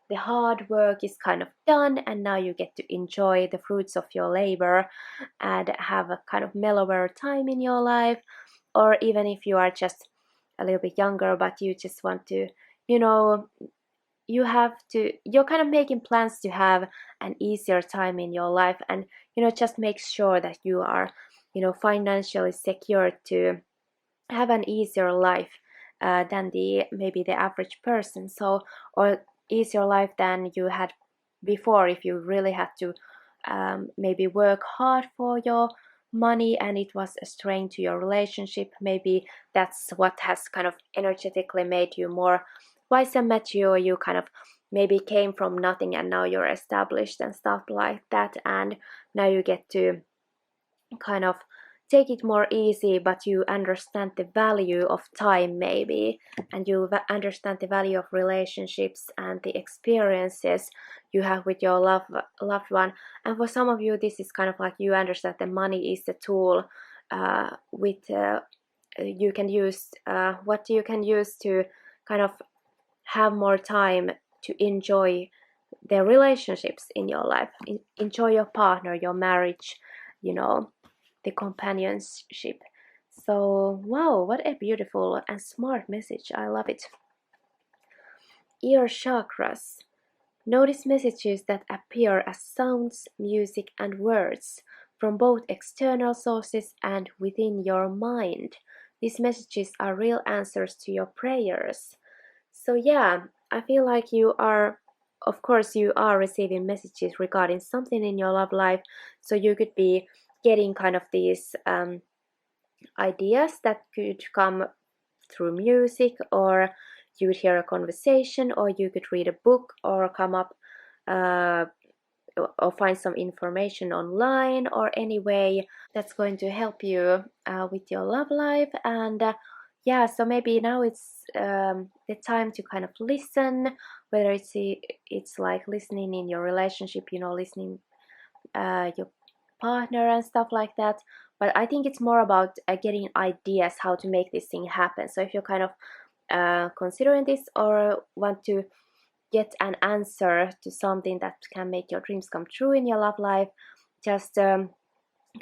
the hard work is kind of done, and now you get to enjoy the fruits of your labor and have a kind of mellower time in your life. Or even if you are just a little bit younger, but you just want to you know you're kind of making plans to have an easier time in your life, and just make sure that you are financially secure to have an easier life than maybe the average person. So, or easier life than you had before, if you really had to maybe work hard for your money and it was a strain to your relationship. Maybe that's what has kind of energetically made you more wise and mature. You kind of maybe came from nothing and now you're established and stuff like that, and now you get to kind of take it more easy, but you understand the value of time maybe, and you understand the value of relationships and the experiences you have with your loved one. And for some of you, this is kind of like you understand that money is the tool with you can use what you can use to kind of have more time to enjoy the relationships in your life, enjoy your partner, your marriage, the companionship. So wow, what a beautiful and smart message. I love it. Ear chakras. Notice messages that appear as sounds, music, and words from both external sources and within your mind. These messages are real answers to your prayers. So yeah, I feel like of course you are receiving messages regarding something in your love life. So you could be getting kind of these ideas that could come through music, or you would hear a conversation, or you could read a book, or come up uh, or find some information online, or any way that's going to help you with your love life. And yeah, so maybe now it's the time to kind of listen, whether it's like listening in your relationship, listening your partner and stuff like that. But I think it's more about getting ideas how to make this thing happen. So if you're kind of considering this, or want to get an answer to something that can make your dreams come true in your love life, just kind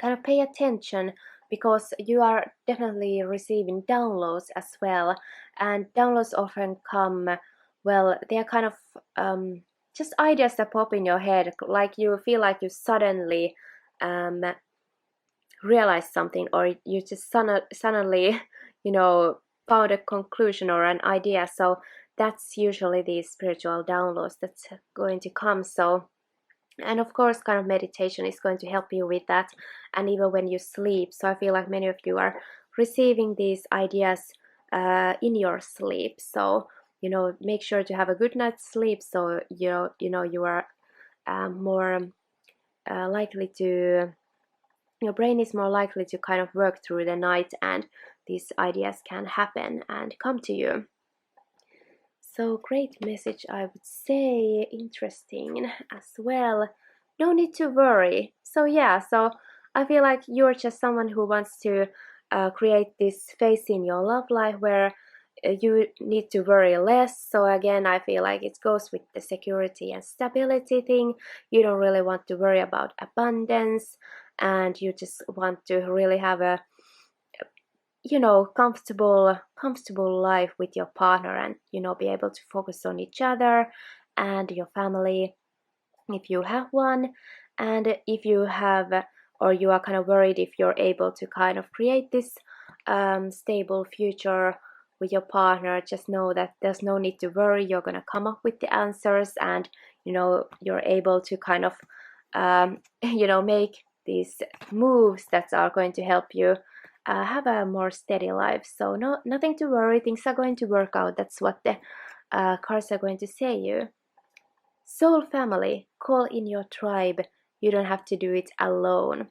of pay attention because you are definitely receiving downloads as well, and downloads often come, well, they are kind of just ideas that pop in your head, like you feel like you suddenly um, realize something, or you just suddenly found a conclusion or an idea. So that's usually the spiritual downloads that's going to come. So, and of course, kind of meditation is going to help you with that, and even when you sleep. So I feel like many of you are receiving these ideas in your sleep. So make sure to have a good night's sleep, so you are more likely to, your brain is more likely to kind of work through the night, and these ideas can happen and come to you. So great message, I would say. Interesting as well. No need to worry. So yeah, so I feel like you're just someone who wants to create this phase in your love life where you need to worry less. So again, I feel like it goes with the security and stability thing. You don't really want to worry about abundance, and you just want to really have a comfortable life with your partner, and be able to focus on each other and your family if you have one. And if you have, or you are kind of worried if you're able to kind of create this stable future with your partner, just know that there's no need to worry. You're going to come up with the answers, and you're able to kind of make these moves that are going to help you have a more steady life. So nothing to worry, things are going to work out. That's what the cards are going to say you. Soul family, call in your tribe. You don't have to do it alone.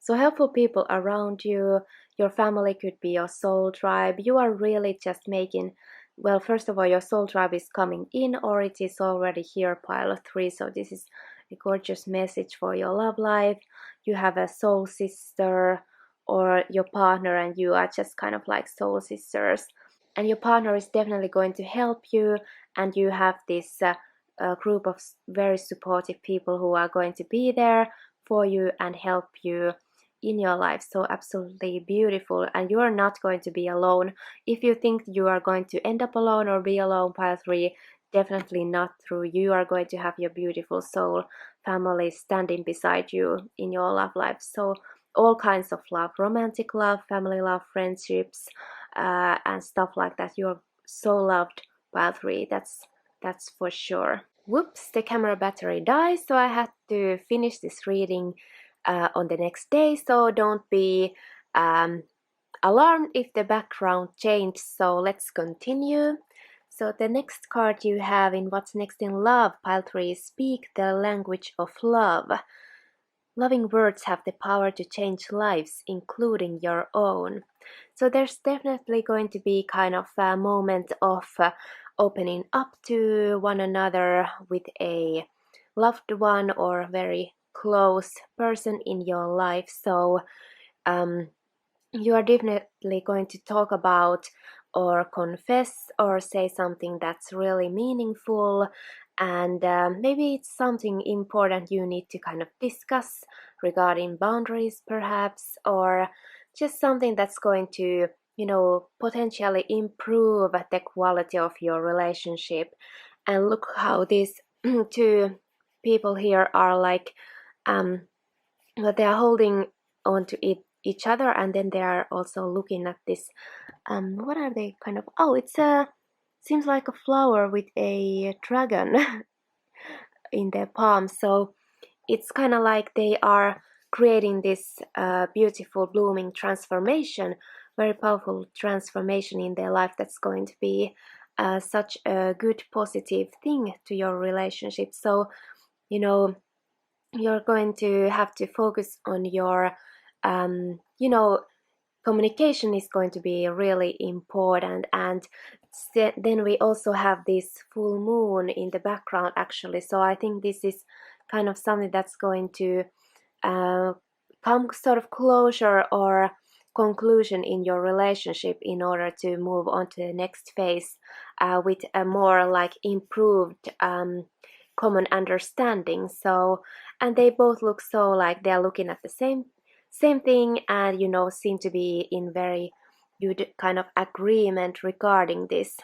So helpful people around you, your family could be your soul tribe. You are really just making, well, first of all, your soul tribe is coming in, or it is already here, pile of 3. So this is a gorgeous message for your love life. You have a soul sister, or your partner and you are just kind of like soul sisters. And your partner is definitely going to help you, and you have this group of very supportive people who are going to be there for you and help you in your life. So absolutely beautiful, and you are not going to be alone. If you think you are going to end up alone or be alone, pile 3, definitely not true. You are going to have your beautiful soul family standing beside you in your love life. So all kinds of love, romantic love, family love, friendships, and stuff like that. You're so loved, pile 3. That's for sure. Whoops, the camera battery died, so I had to finish this reading on the next day. So don't be alarmed if the background changed. So let's continue. So the next card you have in What's Next in Love, pile 3, Speak the Language of Love. Loving words have the power to change lives, including your own. So there's definitely going to be kind of a moment of opening up to one another with a loved one or very close person in your life. So you are definitely going to talk about or confess or say something that's really meaningful, and maybe it's something important you need to kind of discuss regarding boundaries perhaps, or just something that's going to potentially improve the quality of your relationship. And look how these two people here are like but they are holding on to each other, and then they are also looking at this what are they kind of, oh, it's a, seems like a flower with a dragon in their palm. So it's kind of like they are creating this beautiful blooming transformation, very powerful transformation in their life that's going to be such a good positive thing to your relationship. So you're going to have to focus on your communication is going to be really important. And then we also have this full moon in the background actually. So I think this is kind of something that's going to come sort of closure or conclusion in your relationship in order to move on to the next phase with a more like improved common understanding. So, and they both look so like they're looking at the same thing, and seem to be in very good kind of agreement regarding this.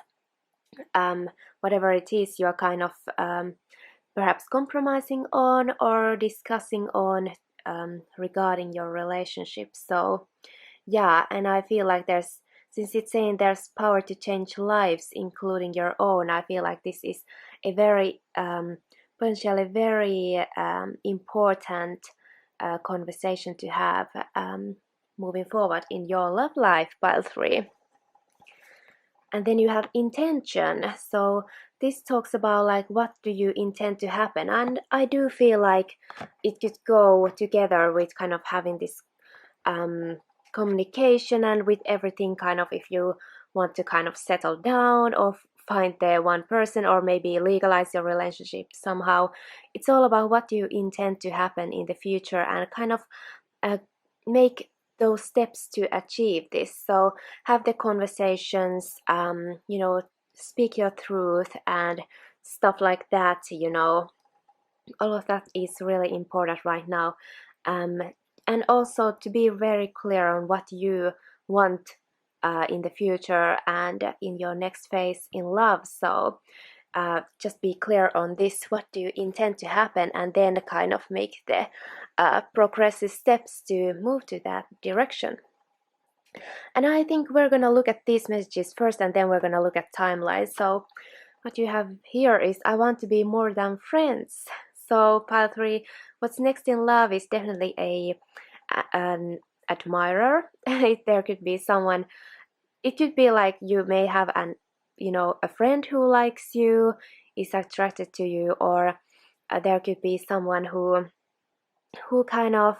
Whatever it is you're kind of perhaps compromising on or discussing on regarding your relationship. So yeah, and I feel like since it's saying there's power to change lives, including your own, I feel like this is a very potentially very important conversation to have moving forward in your love life, pile 3. And then you have intention. So this talks about like what do you intend to happen, and I do feel like it could go together with kind of having this communication, and with everything kind of, if you want to kind of settle down or find the one person, or maybe legalize your relationship somehow. It's all about what you intend to happen in the future, and kind of make those steps to achieve this. So have the conversations, speak your truth and stuff like that. All of that is really important right now. And also to be very clear on what you want in the future and in your next phase in love. So just be clear on this, what do you intend to happen, and then kind of make the progressive steps to move to that direction. And I think we're gonna look at these messages first, and then we're gonna look at timelines. So what you have here is, I want to be more than friends. So pile 3, what's next in love is definitely an admirer. There could be someone, it could be like you may have a friend who likes you, is attracted to you, or there could be someone who kind of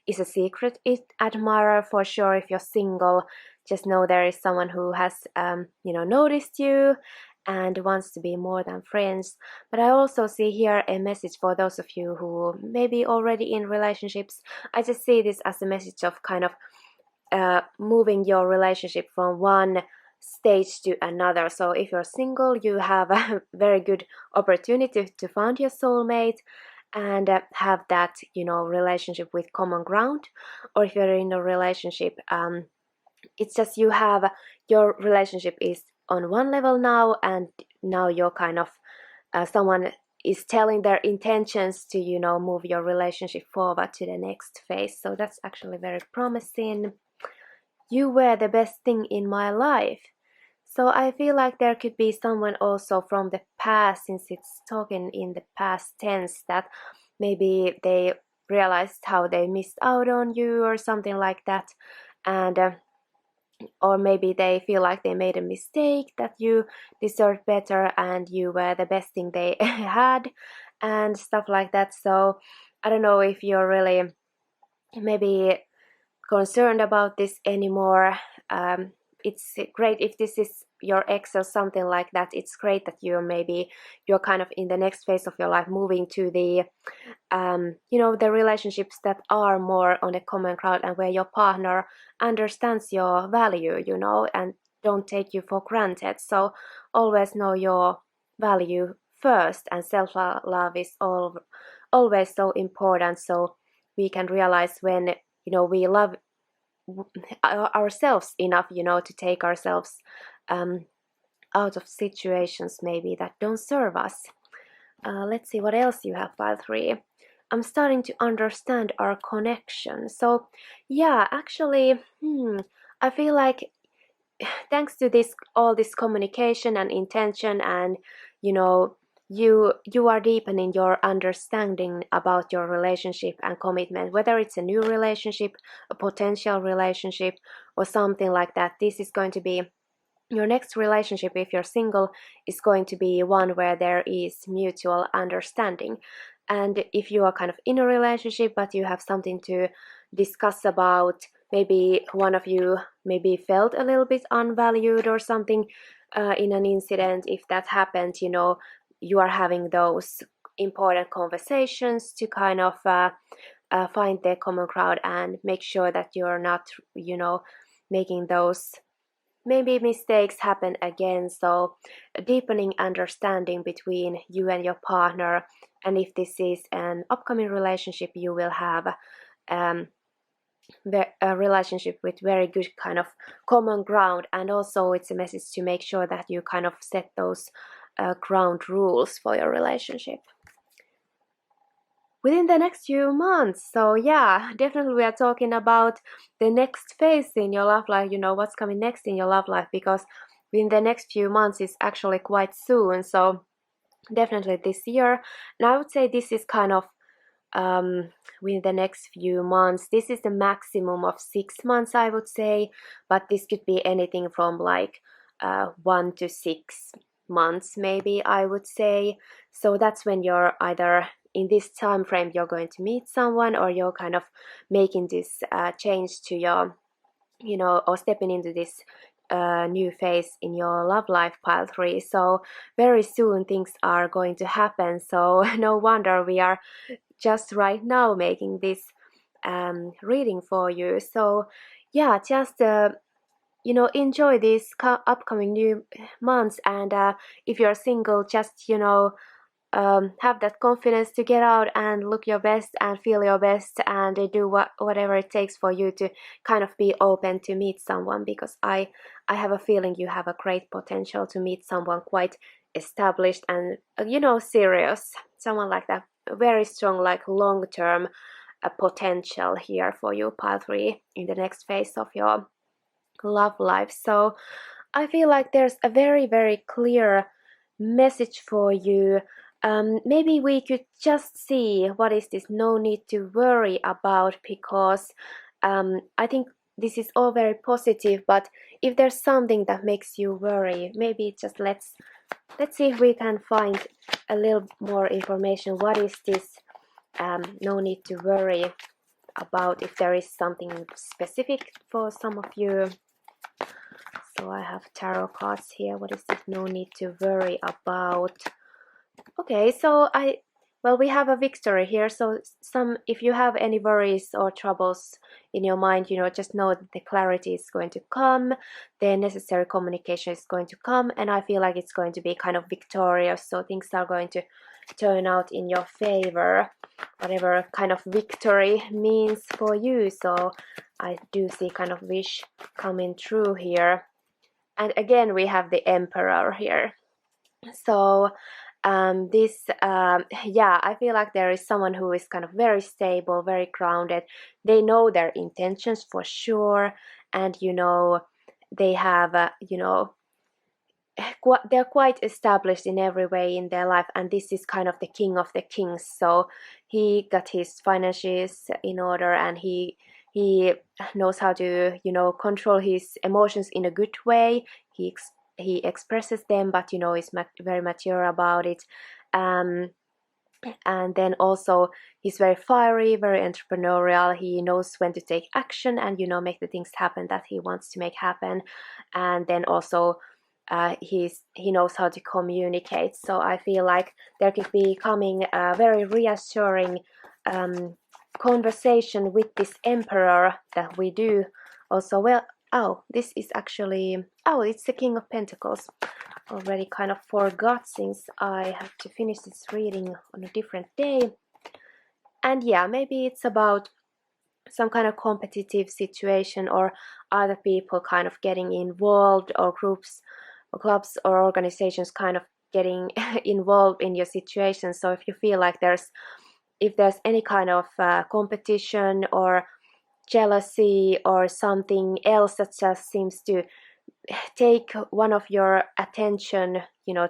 is a secret admirer. For sure, if you're single, just know there is someone who has noticed you and wants to be more than friends. But I also see here a message for those of you who may be already in relationships. I just see this as a message of kind of moving your relationship from one stage to another. So if you're single, you have a very good opportunity to find your soulmate and have that relationship with common ground. Or if you're in a relationship, it's just you have your relationship is on one level now, and now you're kind of someone is telling their intentions to move your relationship forward to the next phase. So that's actually very promising. You were the best thing in my life. So I feel like there could be someone also from the past, since it's talking in the past tense, that maybe they realized how they missed out on you or something like that. And or maybe they feel like they made a mistake, that you deserved better and you were the best thing they had and stuff like that. So I don't know if you're really maybe concerned about this anymore. It's great if this is your ex or something like that. It's great that you're kind of in the next phase of your life, moving to the the relationships that are more on a common ground, and where your partner understands your value, and don't take you for granted. So always know your value first, and self-love is always so important. So we can realize when we love ourselves enough to take ourselves out of situations maybe that don't serve us. Let's see what else you have, pile 3. I'm starting to understand our connection. So yeah, actually, I feel like thanks to all this communication and intention, and you are deepening your understanding about your relationship and commitment, whether it's a new relationship, a potential relationship, or something like that. This is going to be your next relationship, if you're single, is going to be one where there is mutual understanding. And if you are kind of in a relationship but you have something to discuss about, maybe one of you maybe felt a little bit unvalued or something in an incident, if that happened, you are having those important conversations to kind of find the common ground and make sure that you're not making those maybe mistakes happen again. So deepening understanding between you and your partner. And if this is an upcoming relationship, you will have a relationship with very good kind of common ground, and also it's a message to make sure that you kind of set those ground rules for your relationship within the next few months. So yeah, definitely we are talking about the next phase in your love life, what's coming next in your love life, because within the next few months is actually quite soon. So definitely this year, and I would say this is kind of within the next few months. This is the maximum of 6 months, I would say, but this could be anything from like 1 to 6 months, maybe, I would say. So that's when you're either in this time frame you're going to meet someone, or you're kind of making this change to your, or stepping into this new phase in your love life, pile 3. So very soon things are going to happen. So no wonder we are just right now making this reading for you. So yeah, just enjoy these upcoming new months, and if you're single, just have that confidence to get out and look your best and feel your best, and do whatever it takes for you to kind of be open to meet someone, because I have a feeling you have a great potential to meet someone quite established and serious, someone like that, very strong, like long-term potential here for you, pile 3, in the next phase of your love life. So I feel like there's a very, very clear message for you. Maybe we could just see what is this no need to worry about, because I think this is all very positive, but if there's something that makes you worry, maybe just let's see if we can find a little more information. What is this no need to worry about, if there is something specific for some of you. So I have tarot cards here. What is this no need to worry about? Okay, so we have a victory here. So if you have any worries or troubles in your mind, just know that the clarity is going to come, the necessary communication is going to come, and I feel like it's going to be kind of victorious. So things are going to turn out in your favor, whatever kind of victory means for you. So I do see kind of wish coming true here. And again, we have the Emperor here. So I feel like there is someone who is kind of very stable, very grounded. They know their intentions for sure, and they have they're quite established in every way in their life, and this is kind of the king of the kings. So he got his finances in order, and he knows how to control his emotions in a good way. He expresses them, but is very mature about it. And then also he's very fiery, very entrepreneurial. He knows when to take action and make the things happen that he wants to make happen. And then also he knows how to communicate. So I feel like there could be coming a very reassuring conversation with this Emperor that we do also. Well, this is actually, it's the King of Pentacles. Already kind of forgot, since I have to finish this reading on a different day. And yeah, maybe it's about some kind of competitive situation, or other people kind of getting involved, or groups or clubs or organizations kind of getting involved in your situation. So if you feel like if there's any kind of competition or jealousy or something else that just seems to take one of your attention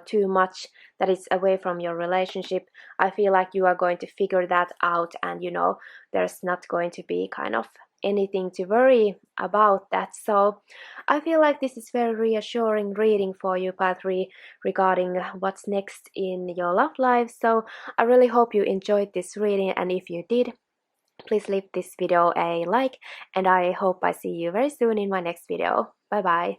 too much, that is away from your relationship, I feel like you are going to figure that out, and there's not going to be kind of anything to worry about that. So I feel like this is very reassuring reading for you, pile 3, regarding what's next in your love life. So I really hope you enjoyed this reading, and if you did, please leave this video a like, and I hope I see you very soon in my next video. Bye bye.